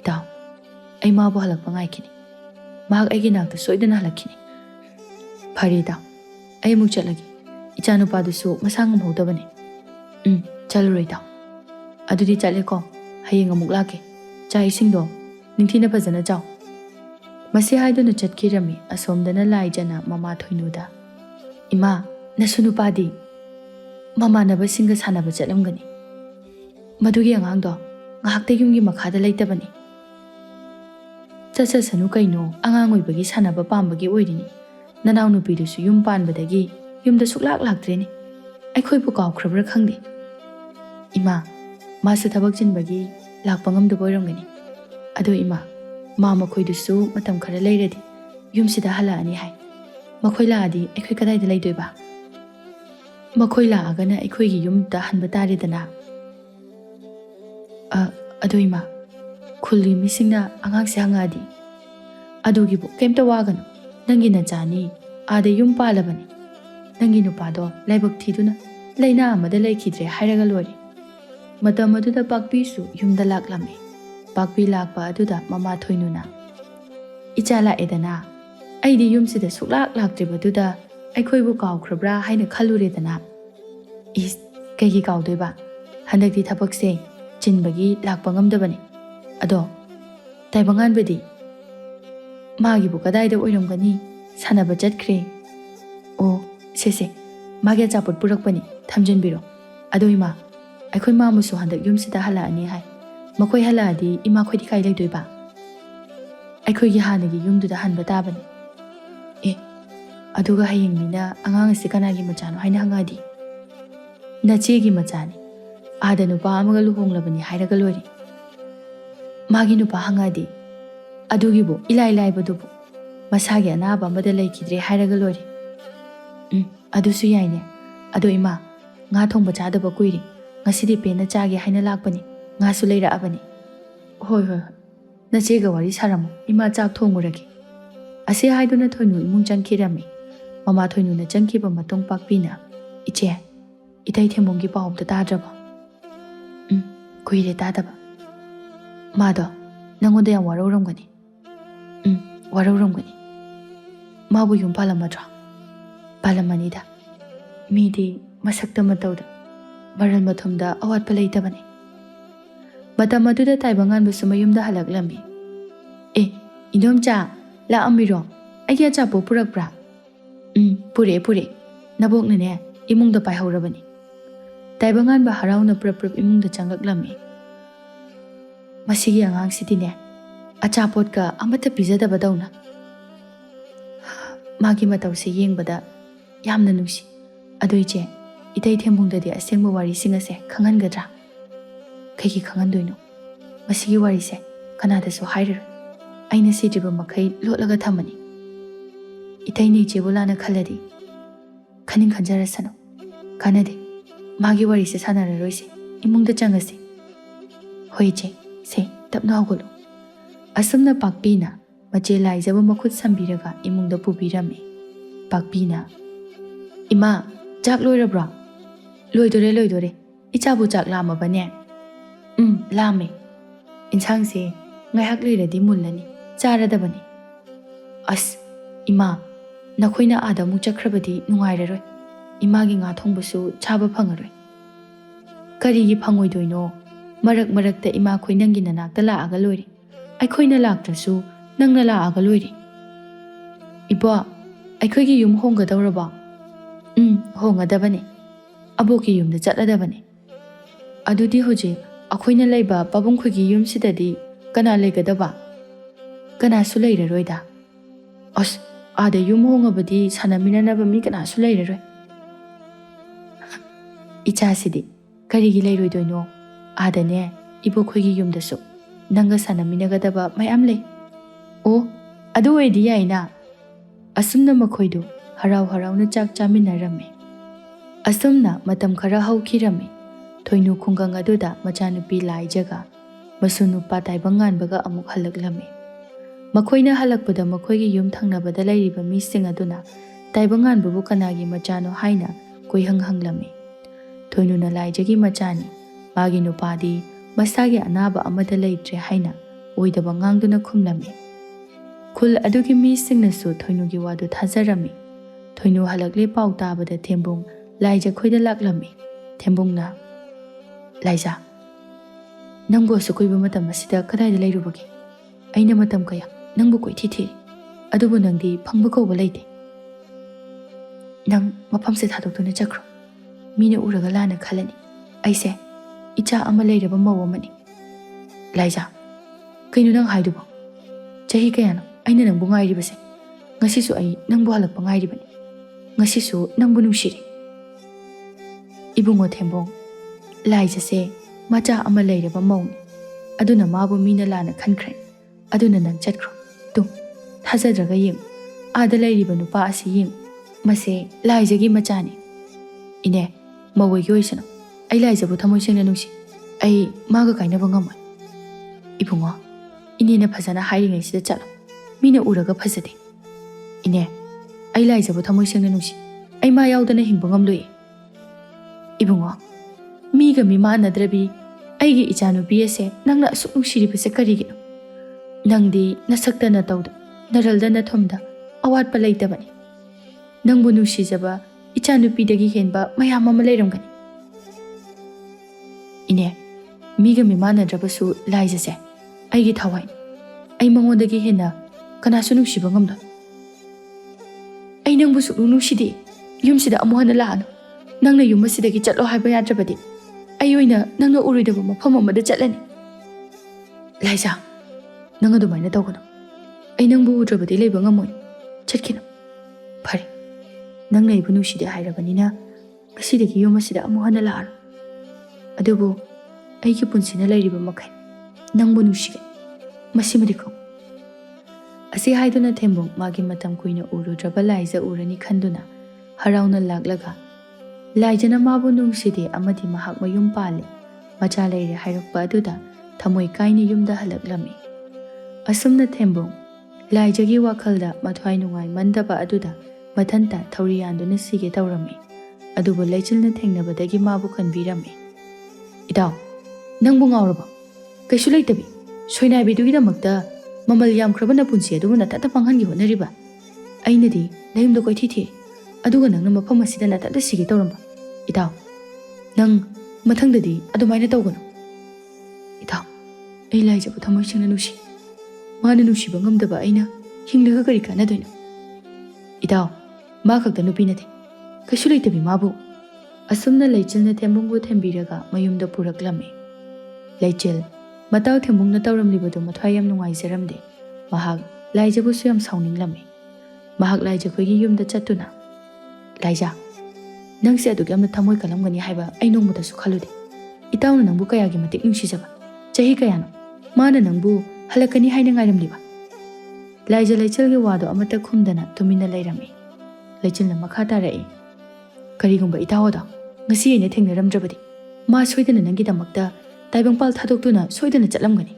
ꯏꯇꯥꯎ, ꯑꯩ ꯃꯥꯕꯨ ꯍꯜꯂꯛꯄ ꯉꯥꯏꯈꯤꯅꯤ꯫ ꯃꯍꯥꯛ ꯑꯩꯒꯤ ꯅꯥꯛꯇ ꯁꯣꯏꯗꯅ ꯍꯜꯂꯛꯈꯤꯅꯤ." "ꯐꯔꯦ ꯏꯇꯥꯎ, ꯑꯩ ꯑꯃꯨꯛ ꯆꯠꯂꯒꯦ꯫ ꯏꯆꯥ ꯅꯨꯄꯥꯗꯨꯁꯨ ꯃꯁꯥ ꯉꯝꯍꯧꯗꯕꯅꯤ." "ꯆꯠꯂꯨꯔꯣ ꯏꯇꯥꯎ꯫ ꯑꯗꯨꯗꯤ ꯆꯠꯂꯦꯀꯣ꯫ ꯍꯌꯦꯡ ꯑꯃꯨꯛ ꯂꯥꯛꯀꯦ꯫ ꯆꯥꯛ ꯏꯁꯤꯡꯗꯣ ꯅꯤꯡꯊꯤꯅ ꯐꯖꯅ ꯆꯥꯎ." ꯃꯁꯤ ꯍꯥꯏꯗꯨꯅ ꯆꯠꯈꯤꯔꯝꯃꯤ꯫ ꯑꯁꯣꯝꯗꯅ ꯂꯥꯏꯖꯅ ꯃꯃꯥ ꯊꯣꯏꯅꯨꯗ "ꯏꯃꯥ, ꯅꯁꯨ ꯅꯨꯄꯥꯗꯤ ꯃꯃꯥꯟꯅꯕꯁꯤꯡꯒ ꯁꯥꯟꯅꯕ ꯆꯠꯂꯝꯒꯅꯤ꯫ ꯃꯗꯨꯒꯤ ꯑꯉꯥꯡꯗꯣ ꯉꯥꯏꯍꯥꯛꯇ ꯌꯨꯝꯒꯤ ꯃꯈꯥꯗ ꯂꯩꯇꯕꯅꯤ." "ꯆꯠꯁꯅꯨ ꯀꯩꯅꯣ, ꯑꯉꯥꯡ ꯑꯣꯏꯕꯒꯤ ꯁꯥꯟꯅꯕ ꯄꯥꯝꯕꯒꯤ ꯑꯣꯏꯔꯤꯅꯤ꯫ ꯅꯅꯥꯎ ꯅꯨꯄꯤꯗꯨꯁꯨ ꯌꯨꯝ ꯄꯥꯟꯕꯗꯒꯤ ꯌꯨꯝꯗ ꯁꯨꯛꯂꯥꯛ ꯂꯥꯛꯇ꯭ꯔꯦꯅꯦ꯫ ꯑꯩꯈꯣꯏꯕꯨ ꯀꯥꯎꯈ꯭ꯔꯕ꯭ꯔꯥ ꯈꯪꯗꯦ." "ꯏꯃꯥ, ꯃꯥꯁꯨ ꯊꯕꯛ ꯆꯤꯟꯕꯒꯤ ꯂꯥꯛꯄ ꯉꯝꯗꯕ ꯑꯣꯏꯔꯝꯒꯅꯤ꯫ ꯑꯗꯣ ꯏꯃꯥ, ꯃꯈꯣꯏꯗꯨꯁꯨ ꯃꯇꯝ ꯈꯔ ꯂꯩꯔꯗꯤ ꯌꯨꯝꯁꯤꯗ ꯍꯜꯂꯛꯑꯅꯤ ꯍꯥꯏ꯫ ꯃꯈꯣꯏ ꯂꯥꯛꯑꯗꯤ ꯑꯩꯈꯣꯏ ꯀꯗꯥꯏꯗ ꯂꯩꯗꯣꯏꯕ?" "ꯃꯈꯣꯏ ꯂꯥꯛꯑꯒꯅ ꯑꯩꯈꯣꯏꯒꯤ ꯌꯨꯝꯗ ꯍꯟꯕ ꯇꯥꯔꯦꯗꯅ." "ꯑꯗꯣ ꯏꯃꯥ, ꯈꯨꯜꯒꯤ ꯃꯤꯁꯤꯡꯅ ꯑꯉꯥꯡꯁꯦ ꯍꯪꯉꯛꯑꯗꯤ?" "ꯑꯗꯨꯒꯤꯕꯨ ꯀꯩꯝꯇ ꯋꯥꯒꯅꯨ꯫ ꯅꯪꯒꯤ ꯅꯆꯥꯅꯤ, ꯑꯥꯗ ꯌꯨꯝ ꯄꯥꯜꯂꯕꯅꯤ꯫ ꯅꯪꯒꯤ ꯅꯨꯄꯥꯗꯣ ꯂꯥꯏꯕꯛ ꯊꯤꯗꯨꯅ ꯂꯩꯅꯥ ꯑꯃꯗ ꯂꯩꯈꯤꯗ꯭ꯔꯦ ꯍꯥꯏꯔꯒ ꯂꯣꯏꯔꯦ." ꯃꯇꯝ ꯑꯗꯨꯗ ꯄꯥꯛꯄꯤꯁꯨ ꯌꯨꯝꯗ ꯂꯥꯛꯂꯝꯃꯤ꯫ ꯄꯥꯛꯄꯤ ꯂꯥꯛꯄ ꯑꯗꯨꯗ ꯃꯃꯥ ꯊꯣꯏꯅꯨꯅ "ꯏꯆꯥ ꯂꯥꯛꯑꯦꯗꯅ꯫ ꯑꯩꯗꯤ ꯌꯨꯝꯁꯤꯗ ꯁꯨꯛꯂꯥꯛ ꯂꯥꯛꯇ꯭ꯔꯤꯕꯗꯨꯗ ꯑꯩꯈꯣꯏꯕꯨ ꯀꯥꯎꯈ꯭ꯔꯕ꯭ꯔꯥ ꯍꯥꯏꯅ ꯈꯜꯂꯨꯔꯦꯗꯅ." "ꯏꯁ, ꯀꯩꯒꯤ ꯀꯥꯎꯗꯣꯏꯕ? ꯍꯟꯗꯛꯇꯤ ꯊꯕꯛꯁꯦ ꯆꯤꯟꯕꯒꯤ ꯂꯥꯛꯄ ꯉꯝꯗꯕꯅꯤ꯫ ꯑꯗꯣ ꯇꯥꯏꯕꯪꯉꯥꯟꯕꯗꯤ?" "ꯃꯥꯒꯤꯕꯨ ꯀꯗꯥꯏꯗ ꯑꯣꯏꯔꯝꯒꯅꯤ? ꯁꯥꯟꯅꯕ ꯆꯠꯈ꯭ꯔꯦ." "ꯑꯣ, ꯁꯦ, ꯃꯥꯒꯤ ꯑꯆꯥꯄꯣꯠ ꯄꯨꯔꯛꯄꯅꯤ, ꯊꯝꯖꯤꯟꯕꯤꯔꯣ꯫ ꯑꯗꯣ ꯏꯃꯥ, ꯑꯩꯈꯣꯏ ꯃꯥꯃꯁꯨ ꯍꯟꯗꯛ ꯌꯨꯝꯁꯤꯗ ꯍꯜꯂꯛꯑꯅꯤ ꯍꯥꯏ꯫ ꯃꯈꯣꯏ ꯍꯜꯂꯛꯑꯗꯤ ꯏꯃꯥꯈꯣꯏꯗꯤ ꯀꯥꯏ ꯂꯩꯗꯣꯏꯕ?" "ꯑꯩꯈꯣꯏꯒꯤ ꯍꯥꯟꯅꯒꯤ ꯌꯨꯝꯗꯨꯗ ꯍꯟꯕ ꯇꯥꯕꯅꯤ." "ꯑꯦ, ꯑꯗꯨꯒ ꯍꯌꯦꯡ ꯃꯤꯅ ꯑꯉꯥꯡ ꯑꯁꯤ ꯀꯅꯥꯒꯤ ꯃꯆꯥꯅꯣ ꯍꯥꯏꯅ ꯍꯪꯉꯛꯑꯗꯤ?" "ꯅꯆꯦꯒꯤ ꯃꯆꯥꯅꯤ꯫ ꯑꯥꯗ ꯅꯨꯄꯥ ꯑꯃꯒ ꯂꯨꯍꯣꯡꯂꯕꯅꯤ ꯍꯥꯏꯔꯒ ꯂꯣꯏꯔꯦ." "ꯃꯥꯒꯤ ꯅꯨꯄꯥ ꯍꯪꯉꯛꯑꯗꯤ?" "ꯑꯗꯨꯒꯤꯕꯨ ꯏꯂꯥꯏ ꯂꯥꯏꯕꯗꯨꯕꯨ, ꯃꯁꯥꯒꯤ ꯑꯅꯥꯕ ꯑꯃꯗ ꯂꯩꯈꯤꯗ꯭ꯔꯦ ꯍꯥꯏꯔꯒ ꯂꯣꯏꯔꯦ." "ꯑꯗꯨꯁꯨ ꯌꯥꯏꯅꯦ꯫ ꯑꯗꯣ ꯏꯃꯥ, ꯉꯥ ꯊꯣꯡꯕ ꯆꯥꯗꯕ ꯀꯨꯏꯔꯦ꯫ ꯉꯁꯤꯗꯤ ꯄꯦꯟꯅ ꯆꯥꯒꯦ ꯍꯥꯏꯅ ꯂꯥꯛꯄꯅꯤ꯫ ꯉꯥꯁꯨ ꯂꯩꯔꯛꯑꯕꯅꯤ." ꯍꯣꯏ, ꯅꯆꯦꯒ ꯋꯥꯔꯤ ꯁꯥꯔꯝꯃꯣ, ꯏꯃꯥ ꯆꯥꯛ ꯊꯣꯡꯉꯨꯔꯒꯦ." ꯑꯁꯤ ꯍꯥꯏꯗꯨꯅ ꯊꯣꯏꯅꯨ ꯏꯃꯨꯡ ꯆꯪꯈꯤꯔꯝꯃꯤ꯫ ꯃꯃꯥ ꯊꯣꯏꯅꯨꯅ ꯆꯪꯈꯤꯕ ꯃꯇꯨꯡ ꯄꯥꯛꯄꯤꯅ "ꯏꯆꯦ, ꯏꯇꯩ ꯊꯦꯝꯕꯨꯡꯒꯤ ꯄꯥꯎ ꯑꯝꯇ ꯇꯥꯗ꯭ꯔꯕꯣ?" "ꯀꯨꯏꯔꯦ ꯇꯥꯗꯕ꯫ ꯃꯥꯗꯣ ꯅꯪꯉꯣꯟꯗ ꯌꯥꯝ ꯋꯥꯔꯧꯔꯝꯒꯅꯤ." "ꯋꯥꯔꯧꯔꯝꯒꯅꯤ꯫ ꯃꯥꯕꯨ ꯌꯨꯝ ꯄꯥꯜꯂꯝꯃꯗ꯭ꯔꯣ?" "ꯄꯥꯜꯂꯝꯃꯅꯤꯗ꯫ ꯃꯤꯗꯤ ꯃꯁꯛꯇ ꯃꯇꯧꯗ ꯃꯔꯜ ꯃꯊꯨꯝꯗ ꯑꯋꯥꯠꯄ ꯂꯩꯇꯕꯅꯤ." ꯃꯇꯝ ꯑꯗꯨꯗ ꯇꯥꯏꯕꯪꯉꯥꯟꯕꯁꯨ ꯃꯌꯨꯝꯗ ꯍꯜꯂꯛꯂꯝꯃꯤ꯫ "ꯑꯦ, ꯏꯟꯗꯣꯝꯆꯥ, ꯂꯥꯛꯑꯝꯃꯤꯔꯣ? ꯑꯩꯒꯤ ꯑꯆꯥꯄꯣꯠ ꯄꯨꯔꯛꯄ꯭ꯔꯥ?" ꯄꯨꯔꯛꯑꯦ꯫ ꯅꯕꯣꯛꯅꯅꯦ ꯏꯃꯨꯡꯗ ꯄꯥꯏꯍꯧꯔꯕꯅꯤ." ꯇꯥꯏꯕꯪꯉꯥꯟꯕ ꯍꯔꯥꯎꯅ ꯄ꯭ꯔꯞ ꯏꯃꯨꯡꯗ ꯆꯪꯂꯛꯂꯝꯃꯤ꯫ "ꯃꯁꯤꯒꯤ ꯑꯉꯥꯡꯁꯤꯗꯤꯅꯦ ꯑꯆꯥꯄꯣꯠꯀ ꯑꯃꯠꯇ ꯄꯤꯖꯗꯕꯗꯧꯅ ꯃꯥꯒꯤ ꯃꯇꯧꯁꯦ ꯌꯦꯡꯕꯗ ꯌꯥꯝꯅ ꯅꯨꯡꯁꯤ꯫ ꯑꯗꯣ ꯏꯆꯦ, ꯏꯇꯩ ꯊꯦꯝꯕꯨꯡꯗꯗꯤ ꯑꯁꯦꯡꯕ ꯋꯥꯔꯤꯁꯤꯡ ꯑꯁꯦ ꯈꯪꯍꯟꯒꯗ꯭ꯔꯥ?" "ꯀꯩꯒꯤ ꯈꯪꯍꯟꯗꯣꯏꯅꯣ? ꯃꯁꯤꯒꯤ ꯋꯥꯔꯤꯁꯦ ꯀꯅꯥꯗꯁꯨ ꯍꯥꯏꯔꯔꯣꯏ꯫ ꯑꯩꯅ ꯁꯤꯗ꯭ꯔꯤꯕ ꯃꯈꯩ ꯂꯣꯠꯂꯒ ꯊꯝꯃꯅꯤ꯫ ꯏꯇꯩꯅ ꯏꯆꯦꯕꯨ ꯂꯥꯟꯅ ꯈꯜꯂꯗꯤ ꯈꯟꯅꯤꯡ ꯈꯟꯖꯔꯁꯅꯨ꯫ ꯀꯥꯟꯅꯗꯦ, ꯃꯥꯒꯤ ꯋꯥꯔꯤꯁꯦ ꯁꯥꯟꯅꯔꯔꯣꯏꯁꯦ, ꯏꯃꯨꯡꯗ ꯆꯪꯉꯁꯤ." "ꯍꯣꯏ ꯏꯆꯦ, ꯁꯦ ꯇꯞꯅ ꯍꯧꯒꯠꯂꯨ." ꯑꯁꯨꯝꯅ ꯄꯥꯛꯄꯤꯅ ꯃꯆꯦ ꯂꯥꯏꯖꯕꯨ ꯃꯈꯨꯠ ꯁꯝꯕꯤꯔꯒ ꯏꯃꯨꯡꯗ ꯄꯨꯕꯤꯔꯝꯃꯤ꯫ ꯄꯥꯛꯄꯤꯅ "ꯏꯃꯥ, ꯆꯥꯛ ꯂꯣꯏꯔꯕ꯭ꯔꯣ?" "ꯂꯣꯏꯗꯣꯔꯦ." Ichabu chak lama bane. Lame. Insang se ngayak leiradi mullani. Charadabani. As, ima, nakoina ada mu chakrabadi nungairaroi. Imagi nga thongbusu chaba phangaroi. Karigi phangoidoino. Marak ta ima khoi nangi nanakta laaga loiri. Aikhoina laktrasu nangna laaga loiri. Iba, aikhoigi yum hongadawraba. Hongadabani. Aboki yumda chatladabani. Adudi hoje akhoina leiba pabung khoigi yum sidadi kana legadaba. Kana su leiraroida. As, ada yum hongabadi sanaminanaba mi kana su leiraroi. Icha sidi, karigi leiroidoino. Adane, ibo khoigi yumdasu. Nanga sanaminagadaba mayam lei. O, adu wedi yaina. Asumna makhoidu harau na chak chaminarame. Asumna matam khara haukhirame. Thoinu khungang aduda machanupi laijaga. Masunupa taibanganbaga amuk halaklame. Makhoina halakpada makhoigi yum thangnabada lairiba mising aduna taibanganbabu kanagi machano haina koihanghanglame. Thoinu na laijagi machani. Magi nupadi masagi anaba amada leitre haina oidaba ngangduna khumlame. Khul adugi misingnasu thoinugi wadu thazarame. Thoinu halakle pau tabada thembung laija khoida laklame. Thembungna Laija, nangbo sukoiba matam asida kadaida leirubagi. Aina matam kaya nangbo koi thithiri. Adubu nangdi phangba kauba leite. Nang mapamse thadokduna chakro. Mina uraga lana khalani. Aise icha ama leiraba mawamani. Laija, kainu nang haidubo. Chahi kayano aina nangbo ngairibase. Ngasisu ai nangbo halakpa ngairibani. Ngasisu nangbo nungshiri. Ibungo thembong. Laija se macha ama leiraba mawni. Aduna mabu mina lana khankre. Aduna nang chatkro. Tum, thazadraga ying. Ada leiriba nupa asi ying. Mase Laija gi machani. Ine, mawai yoisano. Ai Laija bu thamoi sengna nungsi. Ai maga kainaba ngamai. Ibungo, ine na phazana hairingai sida chalo. Mina uraga phazade. Ine, ai Laija bu thamoi sengna nungsi. Ai ma yaudana hingba ngamloi. Ibungo, miga mimanadrabi aigi ichanupi ase nangna asuk nungshiribase karigino. Nangdi nasaktana tawda, naralda nathomda awatpa leitabani. Nangbu nungshijaba ichanupidagi henba mayam ama leiramgani. Ine, miga mimanadrabasu Laijase aigi thawai. Ai mangondagi henna kanasu nungshiba ngamda. Ai nangbu suk nungshidi yumsida amuhana laano. Nangna yumasidagi chatlo haiba yadrabadi. Ayoina nangna uridaba mafam amada chatlani. Laija, nang adumaina tawgano. Ai nangbu udrabadi leiba ngamoi. Chatkino. Phare. Nangna ibu nushide hairabanina ngasidagi yumasida amuhana laaro. Adubu aigi punsina leiriba makai. Nangbu nushige. Masimadiko. Asi haiduna thembung magi matam kuina urudraba Laija urani khanduna harauna laklaga. Laijana mabu nungside amadi mahak mayum pale. Macha leire hairokpa aduda thamoi kaini yumda halaklami. Asumna thembung Laijagi wakhalda mathwai nungai mandaba aduda mathanta thauriyanduna sige tawrami. Adubu leichilna thengnabadagi mabu khanbirami. Idaw, nangbu ngawraba. Kaisu leitabi. Soinaibidugidamakta mamal yamkhrabana punsi adubu natata panghangi honariba. Ainadi layumda koi thithi. Aduga nangna mafam asida natata sige tawramba. Idaw, nang mathangdadi adumaina tawgano. Idaw, ai Laijabu thamoi sengna nushi. Mana nushiba ngamdaba aina hinglaga kari kanadoino. Idaw, ma khakta nupi nate. Kaisu leitabi mabu. Asumna leichilna thembungbu thembiraga mayumda puraklame. Leichil, mataw thembungna tawramlibadu mathwai yam nungaijaramde. Mahak Laijabu su yam sauninglame. Mahak Laija khoigi yumda chattuna. Laija, nang se adugi amna thamoi kalamgani haiba ai nongmudasu khalude. Itawna nangbu kayagi matik nungsijaba. Chahi kayano, mana nangbu halakani haina ngairamliba. Laija leichilgi wado amata khumdana tumina leirame. Leichilna makha tarai. Karigumba itawoda, ngasi aina thengnaramdrabadi. Ma soidana nangidamakta taibangpal thadoktuna soidana chatlamgani.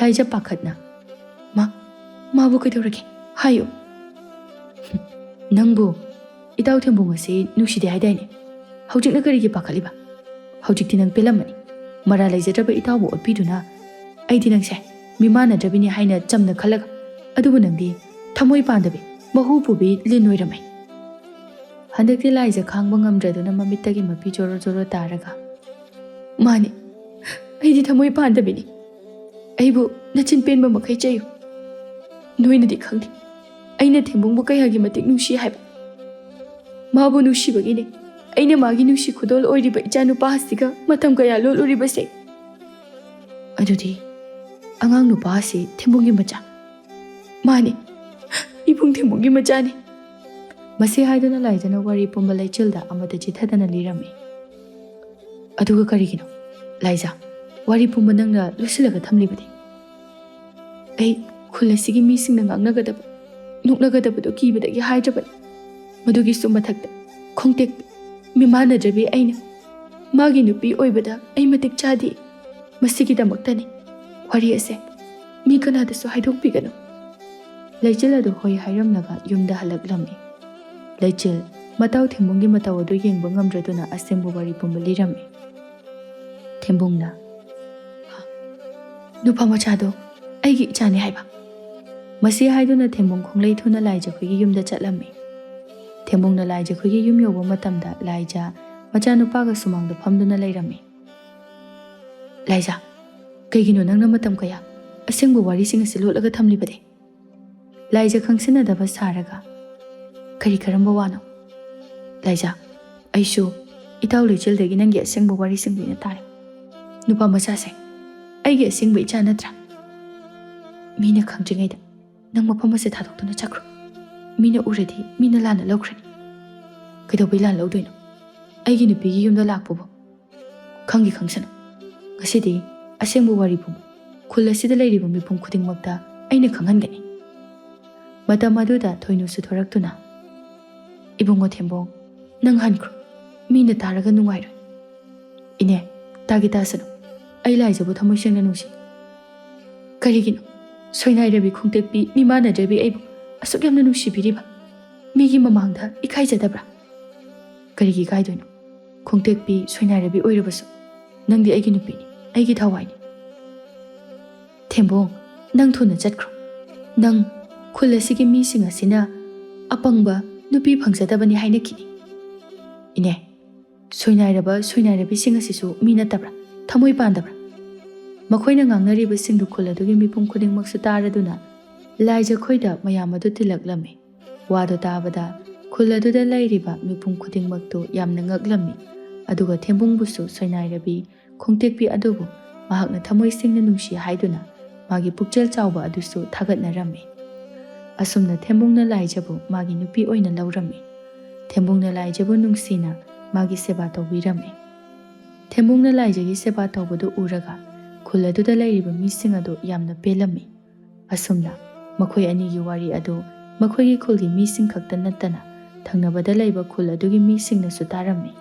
Laija pakhatna. Mabu kaidoragi. Hayo. Nangbu Itaw thembung ase nushide haidaine. Haujikna karigi pakhaliba. ꯍꯧꯖꯤꯛꯇꯤ ꯅꯪ ꯄꯦꯜꯂꯝꯃꯅꯤ ꯃꯔꯥ ꯂꯩꯖꯗ꯭ꯔꯕ ꯏꯇꯥꯎꯕꯨ ꯑꯣꯠꯄꯤꯗꯨꯅ ꯑꯩꯗꯤ ꯅꯪꯁꯦ ꯃꯤꯃꯥꯟꯅꯗ꯭ꯔꯕꯤꯅꯤ ꯍꯥꯏꯅ ꯆꯝꯅ ꯈꯜꯂꯒ ꯑꯗꯨꯕꯨ ꯅꯪꯗꯤ ꯊꯃꯣꯏ ꯄꯥꯟꯗꯕꯤ ꯃꯍꯨ ꯄꯨꯕꯤ ꯂꯤꯟ ꯑꯣꯏꯔꯝꯃꯦ ꯍꯟꯗꯛꯇꯤ ꯂꯥꯏꯖ ꯈꯥꯡꯕ ꯉꯝꯗ꯭ꯔꯗꯨꯅ ꯃꯃꯤꯠꯇꯒꯤ ꯃꯄꯤ ꯖꯣꯔꯣ ꯖꯣꯔꯣ ꯇꯥꯔꯒ ꯃꯥꯅꯤ ꯑꯩꯗꯤ ꯊꯃꯣꯏ ꯄꯥꯟꯗꯕꯤꯅꯤ ꯑꯩꯕꯨ ꯅꯆꯤꯟ ꯄꯦꯟꯕ ꯃꯈꯩ ꯆꯩꯌꯨ ꯅꯣꯏꯅꯗꯤ ꯈꯪꯗꯦ ꯑꯩꯅ ꯊꯦꯝꯕꯨꯡꯕꯨ ꯀꯌꯥꯒꯤ ꯃꯇꯤꯛ ꯅꯨꯡꯁꯤ ꯍꯥꯏꯕ ꯃꯥꯕꯨ ꯅꯨꯡꯁꯤꯕꯒꯤꯅꯦ ꯑꯩꯅ ꯃꯥꯒꯤ ꯅꯨꯡꯁꯤ ꯈꯨꯗꯣꯜ ꯑꯣꯏꯔꯤꯕ ꯏꯆꯥꯅꯨꯄꯥ ꯑꯁꯤꯒ ꯃꯇꯝ ꯀꯌꯥ ꯂꯣꯠꯂꯨꯔꯤꯕꯁꯦ ꯑꯗꯨꯗꯤ ꯑꯉꯥꯡ ꯅꯨꯄꯥ ꯑꯁꯤ ꯊꯦꯝꯕꯨꯡꯒꯤ ꯃꯆꯥ ꯃꯥꯅꯤ ꯏꯕꯨꯡ ꯊꯦꯝꯕꯨꯡꯒꯤ ꯃꯆꯥꯅꯤ ꯃꯁꯤ ꯍꯥꯏꯗꯨꯅ ꯂꯥꯏꯖꯅ ꯋꯥꯔꯤ ꯄꯨꯝꯕ ꯂꯩꯆꯤꯜꯗ ꯑꯃꯗ ꯆꯤꯊꯗꯅ ꯂꯤꯔꯝꯃꯤ ꯑꯗꯨꯒ ꯀꯔꯤꯒꯤꯅꯣ ꯂꯥꯏꯖꯥ ꯋꯥꯔꯤ ꯄꯨꯝꯕ ꯅꯪꯅ ꯂꯣꯏꯁꯤꯜꯂꯒ ꯊꯝꯂꯤꯕꯗꯤ ꯑꯩ ꯈꯨꯜ ꯑꯁꯤꯒꯤ ꯃꯤꯁꯤꯡꯅ ꯉꯥꯡꯅꯒꯗꯕ ꯅꯣꯛꯅꯒꯗꯕꯗꯣ ꯀꯤꯕꯗꯒꯤ ꯍꯥꯏꯗ꯭ꯔꯕꯅꯤ ꯃꯗꯨꯒꯤꯁꯨ ꯃꯊꯛꯇ ꯈꯣꯡꯇꯦꯛꯄꯤ ꯃꯤꯃꯥꯟꯅꯗ꯭ꯔꯕꯤ ꯑꯩꯅ ꯃꯥꯒꯤ ꯅꯨꯄꯤ ꯑꯣꯏꯕꯗ ꯑꯩ ꯃꯇꯤꯛ ꯆꯥꯗꯦ ꯃꯁꯤꯒꯤꯗꯃꯛꯇꯅꯤ ꯋꯥꯔꯤ ꯑꯁꯦ ꯃꯤ ꯀꯅꯥꯗꯁꯨ ꯍꯥꯏꯗꯣꯛꯄꯤꯒꯅꯨ ꯂꯩꯆꯤꯜ ꯑꯗꯨ ꯍꯣꯏ ꯍꯥꯏꯔꯝꯂꯒ ꯌꯨꯝꯗ ꯍꯜꯂꯛꯂꯝꯃꯤ ꯂꯩꯆꯤꯜ ꯃꯇꯥꯎ ꯊꯦꯝꯕꯨꯡꯒꯤ ꯃꯇꯧ ꯑꯗꯨ ꯌꯦꯡꯕ ꯉꯝꯗ꯭ꯔꯗꯨꯅ ꯑꯁꯦꯡꯕ ꯋꯥꯔꯤ ꯄꯨꯝꯕ ꯂꯤꯔꯝꯃꯤ ꯊꯦꯝꯕꯨꯡꯅ ꯅꯨꯄꯥ ꯃꯆꯥꯗꯣ ꯑꯩꯒꯤ ꯏꯆꯥꯅꯤ ꯍꯥꯏꯕ ꯃꯁꯤ ꯍꯥꯏꯗꯨꯅ ꯊꯦꯝꯕꯨꯡ ꯈꯣꯡꯂꯩ ꯊꯨꯅ ꯂꯥꯏꯖꯈꯣꯏꯒꯤ ꯌꯨꯝꯗ ꯆꯠꯂꯝꯃꯤ ꯊꯦꯝꯕꯨꯡꯅ ꯂꯥꯏꯖꯈꯣꯏꯒꯤ ꯌꯨꯝ ꯌꯧꯕ ꯃꯇꯝꯗ ꯂꯥꯏꯖ ꯃꯆꯥꯅꯨꯄꯥꯒ ꯁꯨꯃꯥꯡꯗ ꯐꯝꯗꯨꯅ ꯂꯩꯔꯝꯃꯤ ꯂꯥꯏꯖꯥ ꯀꯩꯒꯤꯅꯣ ꯅꯪꯅ ꯃꯇꯝ ꯀꯌꯥ ꯑꯁꯦꯡꯕ ꯋꯥꯔꯤꯁꯤꯡ ꯑꯁꯤ ꯂꯣꯠꯂꯒ ꯊꯝꯂꯤꯕꯗꯤ ꯂꯥꯏꯖ ꯈꯪꯁꯤꯟꯅꯗꯕ ꯁꯥꯔꯒ ꯀꯔꯤ ꯀꯔꯝꯕ ꯋꯥꯅꯣ ꯂꯥꯏꯖꯥ ꯑꯩꯁꯨ ꯏꯇꯥꯎ ꯂꯩꯆꯤꯜꯗꯒꯤ ꯅꯪꯒꯤ ꯑꯁꯦꯡꯕ ꯋꯥꯔꯤꯁꯤꯡ ꯂꯣꯏꯅ ꯇꯥꯔꯦ ꯅꯨꯄꯥ ꯃꯆꯥꯁꯦ ꯑꯩꯒꯤ ꯑꯁꯦꯡꯕ ꯏꯆꯥ ꯅꯠꯇ꯭ꯔꯥ ꯃꯤꯅ ꯈꯪꯗ꯭ꯔꯤꯉꯩꯗ ꯅꯪ ꯃꯐꯝ ꯑꯁꯤ ꯊꯥꯗꯣꯛꯇꯨꯅ ꯆꯠꯈ꯭ꯔꯣ ꯃꯤꯅ ꯎꯔꯗꯤ ꯃꯤꯅ ꯂꯥꯟꯅ ꯂꯧꯈ꯭ꯔꯅꯤ ꯀꯩꯗꯧꯕꯩ ꯂꯥꯟ ꯂꯧꯗꯣꯏꯅꯣ ꯑꯩꯒꯤ ꯅꯨꯄꯤꯒꯤ ꯌꯨꯝꯗ ꯂꯥꯛꯄꯕꯨ ꯈꯪꯈꯤ ꯈꯪꯁꯅꯨ ꯉꯁꯤꯗꯤ ꯑꯁꯦꯡꯕ ꯋꯥꯔꯤ ꯄꯨꯝꯕ ꯈꯨꯜ ꯑꯁꯤꯗ ꯂꯩꯔꯤꯕ ꯃꯤꯄꯨꯝ ꯈꯨꯗꯤꯡꯃꯛꯇ ꯑꯩꯅ ꯈꯪꯍꯟꯒꯅꯤ ꯃꯇꯝ ꯑꯗꯨꯗ ꯊꯣꯏꯅꯨꯁꯨ ꯊꯣꯔꯛꯇꯨꯅ ꯏꯕꯨꯡꯉꯣ ꯊꯦꯝꯕꯣꯡ ꯅꯪ ꯍꯟꯈ꯭ꯔꯣ ꯃꯤꯅ ꯇꯥꯔꯒ ꯅꯨꯡꯉꯥꯏꯔꯣꯏ ꯏꯅꯦ ꯇꯥꯒꯤ ꯇꯥꯁꯅꯨ ꯑꯩ ꯂꯥꯏꯖꯕꯨ ꯊꯃꯣꯏ ꯁꯦꯡꯅ ꯅꯨꯡꯁꯤ ꯀꯔꯤꯒꯤꯅꯣ ꯁꯣꯏꯅꯥꯏꯔꯕꯤ ꯈꯣꯡꯇꯦꯛꯄꯤ ꯃꯤꯃꯥꯟꯅꯗ꯭ꯔꯕꯤ ꯑꯩꯕꯨ ꯑꯁꯨꯛ ꯌꯥꯝꯅ ꯅꯨꯡꯁꯤꯕꯤꯔꯤꯕ ꯃꯤꯒꯤ ꯃꯃꯥꯡꯗ ꯏꯀꯥꯏꯖꯗꯕ꯭ꯔꯥ ꯀꯔꯤꯒꯤ ꯏꯀꯥꯏꯗꯣꯏꯅꯣ ꯈꯣꯡꯇꯦꯛꯄꯤ ꯁꯣꯏꯅꯥꯏꯔꯕꯤ ꯑꯣꯏꯔꯕꯁꯨ ꯅꯪꯗꯤ ꯑꯩꯒꯤ ꯅꯨꯄꯤꯅꯤ ꯑꯩꯒꯤ ꯊꯋꯥꯏꯅꯤ ꯊꯦꯝꯕꯣꯡ ꯅꯪ ꯊꯨꯅ ꯆꯠꯈ꯭ꯔꯣ ꯅꯪ ꯈꯨꯜ ꯑꯁꯤꯒꯤ ꯃꯤꯁꯤꯡ ꯑꯁꯤꯅ ꯑꯄꯪꯕ ꯅꯨꯄꯤ ꯐꯪꯖꯗꯕꯅꯤ ꯍꯥꯏꯅꯈꯤꯅꯤ ꯏꯅꯦ ꯁꯣꯏꯅꯥꯏꯔꯕ ꯁꯣꯏꯅꯥꯏꯔꯕꯤꯁꯤꯡ ꯑꯁꯤꯁꯨ ꯃꯤ ꯅꯠꯇꯕ꯭ꯔꯥ ꯊꯃꯣꯏ ꯄꯥꯟꯗꯕ꯭ꯔꯥ ꯃꯈꯣꯏꯅ ꯉꯥꯡꯅꯔꯤꯕꯁꯤꯡꯗꯨ ꯈꯨꯜ ꯑꯗꯨꯒꯤ ꯃꯤꯄꯨꯝ ꯈꯨꯗꯤꯡꯃꯛꯁꯨ ꯇꯥꯔꯗꯨꯅ ꯂꯥꯏꯖꯈꯣꯏꯗ ꯃꯌꯥꯝ ꯑꯗꯨ ꯊꯤꯜꯂꯛꯂꯝꯃꯤ ꯋꯥꯗꯨ ꯇꯥꯕꯗ ꯈꯨꯜ ꯑꯗꯨꯗ ꯂꯩꯔꯤꯕ ꯃꯤꯄꯨꯝ ꯈꯨꯗꯤꯡꯃꯛꯇꯨ ꯌꯥꯝꯅ ꯉꯛꯂꯝꯃꯤ ꯑꯗꯨꯒ ꯊꯦꯝꯕꯨꯡꯕꯨꯁꯨ ꯁꯣꯏꯅꯥꯏꯔꯕꯤ ꯈꯣꯡꯇꯦꯛꯄꯤ ꯑꯗꯨꯕꯨ ꯃꯍꯥꯛꯅ ꯊꯃꯣꯏ ꯁꯦꯡꯅ ꯅꯨꯡꯁꯤ ꯍꯥꯏꯗꯨꯅ ꯃꯥꯒꯤ ꯄꯨꯛꯆꯦꯜ ꯆꯥꯎꯕ ꯑꯗꯨꯁꯨ ꯊꯥꯒꯠꯅꯔꯝꯃꯤ ꯑꯁꯨꯝꯅ ꯊꯦꯝꯕꯨꯡꯅ ꯂꯥꯏꯖꯕꯨ ꯃꯥꯒꯤ ꯅꯨꯄꯤ ꯑꯣꯏꯅ ꯂꯧꯔꯝꯃꯤ ꯊꯦꯝꯕꯨꯡꯅ ꯂꯥꯏꯖꯕꯨ ꯅꯨꯡꯁꯤꯅ ꯃꯥꯒꯤ ꯁꯦꯕꯥ ꯇꯧꯕꯤꯔꯝꯃꯤ ꯊꯦꯝꯕꯨꯡꯅ ꯂꯥꯏꯖꯒꯤ ꯁꯦꯕꯥ ꯇꯧꯕꯗꯨ ꯎꯔꯒ ꯈꯨꯜ ꯑꯗꯨꯗ ꯂꯩꯔꯤꯕ ꯃꯤꯁꯤꯡ ꯑꯗꯨ ꯌꯥꯝꯅ ꯄꯦꯜꯂꯝꯃꯤ ꯑꯁꯨꯝꯅ ꯃꯈꯣꯏ ꯑꯅꯤꯒꯤ ꯋꯥꯔꯤ ꯑꯗꯨ ꯃꯈꯣꯏꯒꯤ ꯈꯨꯜꯒꯤ ꯃꯤꯁꯤꯡ ꯈꯛꯇ ꯅꯠꯇꯅ ꯊꯪꯅꯕꯗ ꯂꯩꯕ ꯈꯨꯜ ꯑꯗꯨꯒꯤ ꯃꯤꯁꯤꯡꯅꯁꯨ ꯇꯥꯔꯝꯃꯤ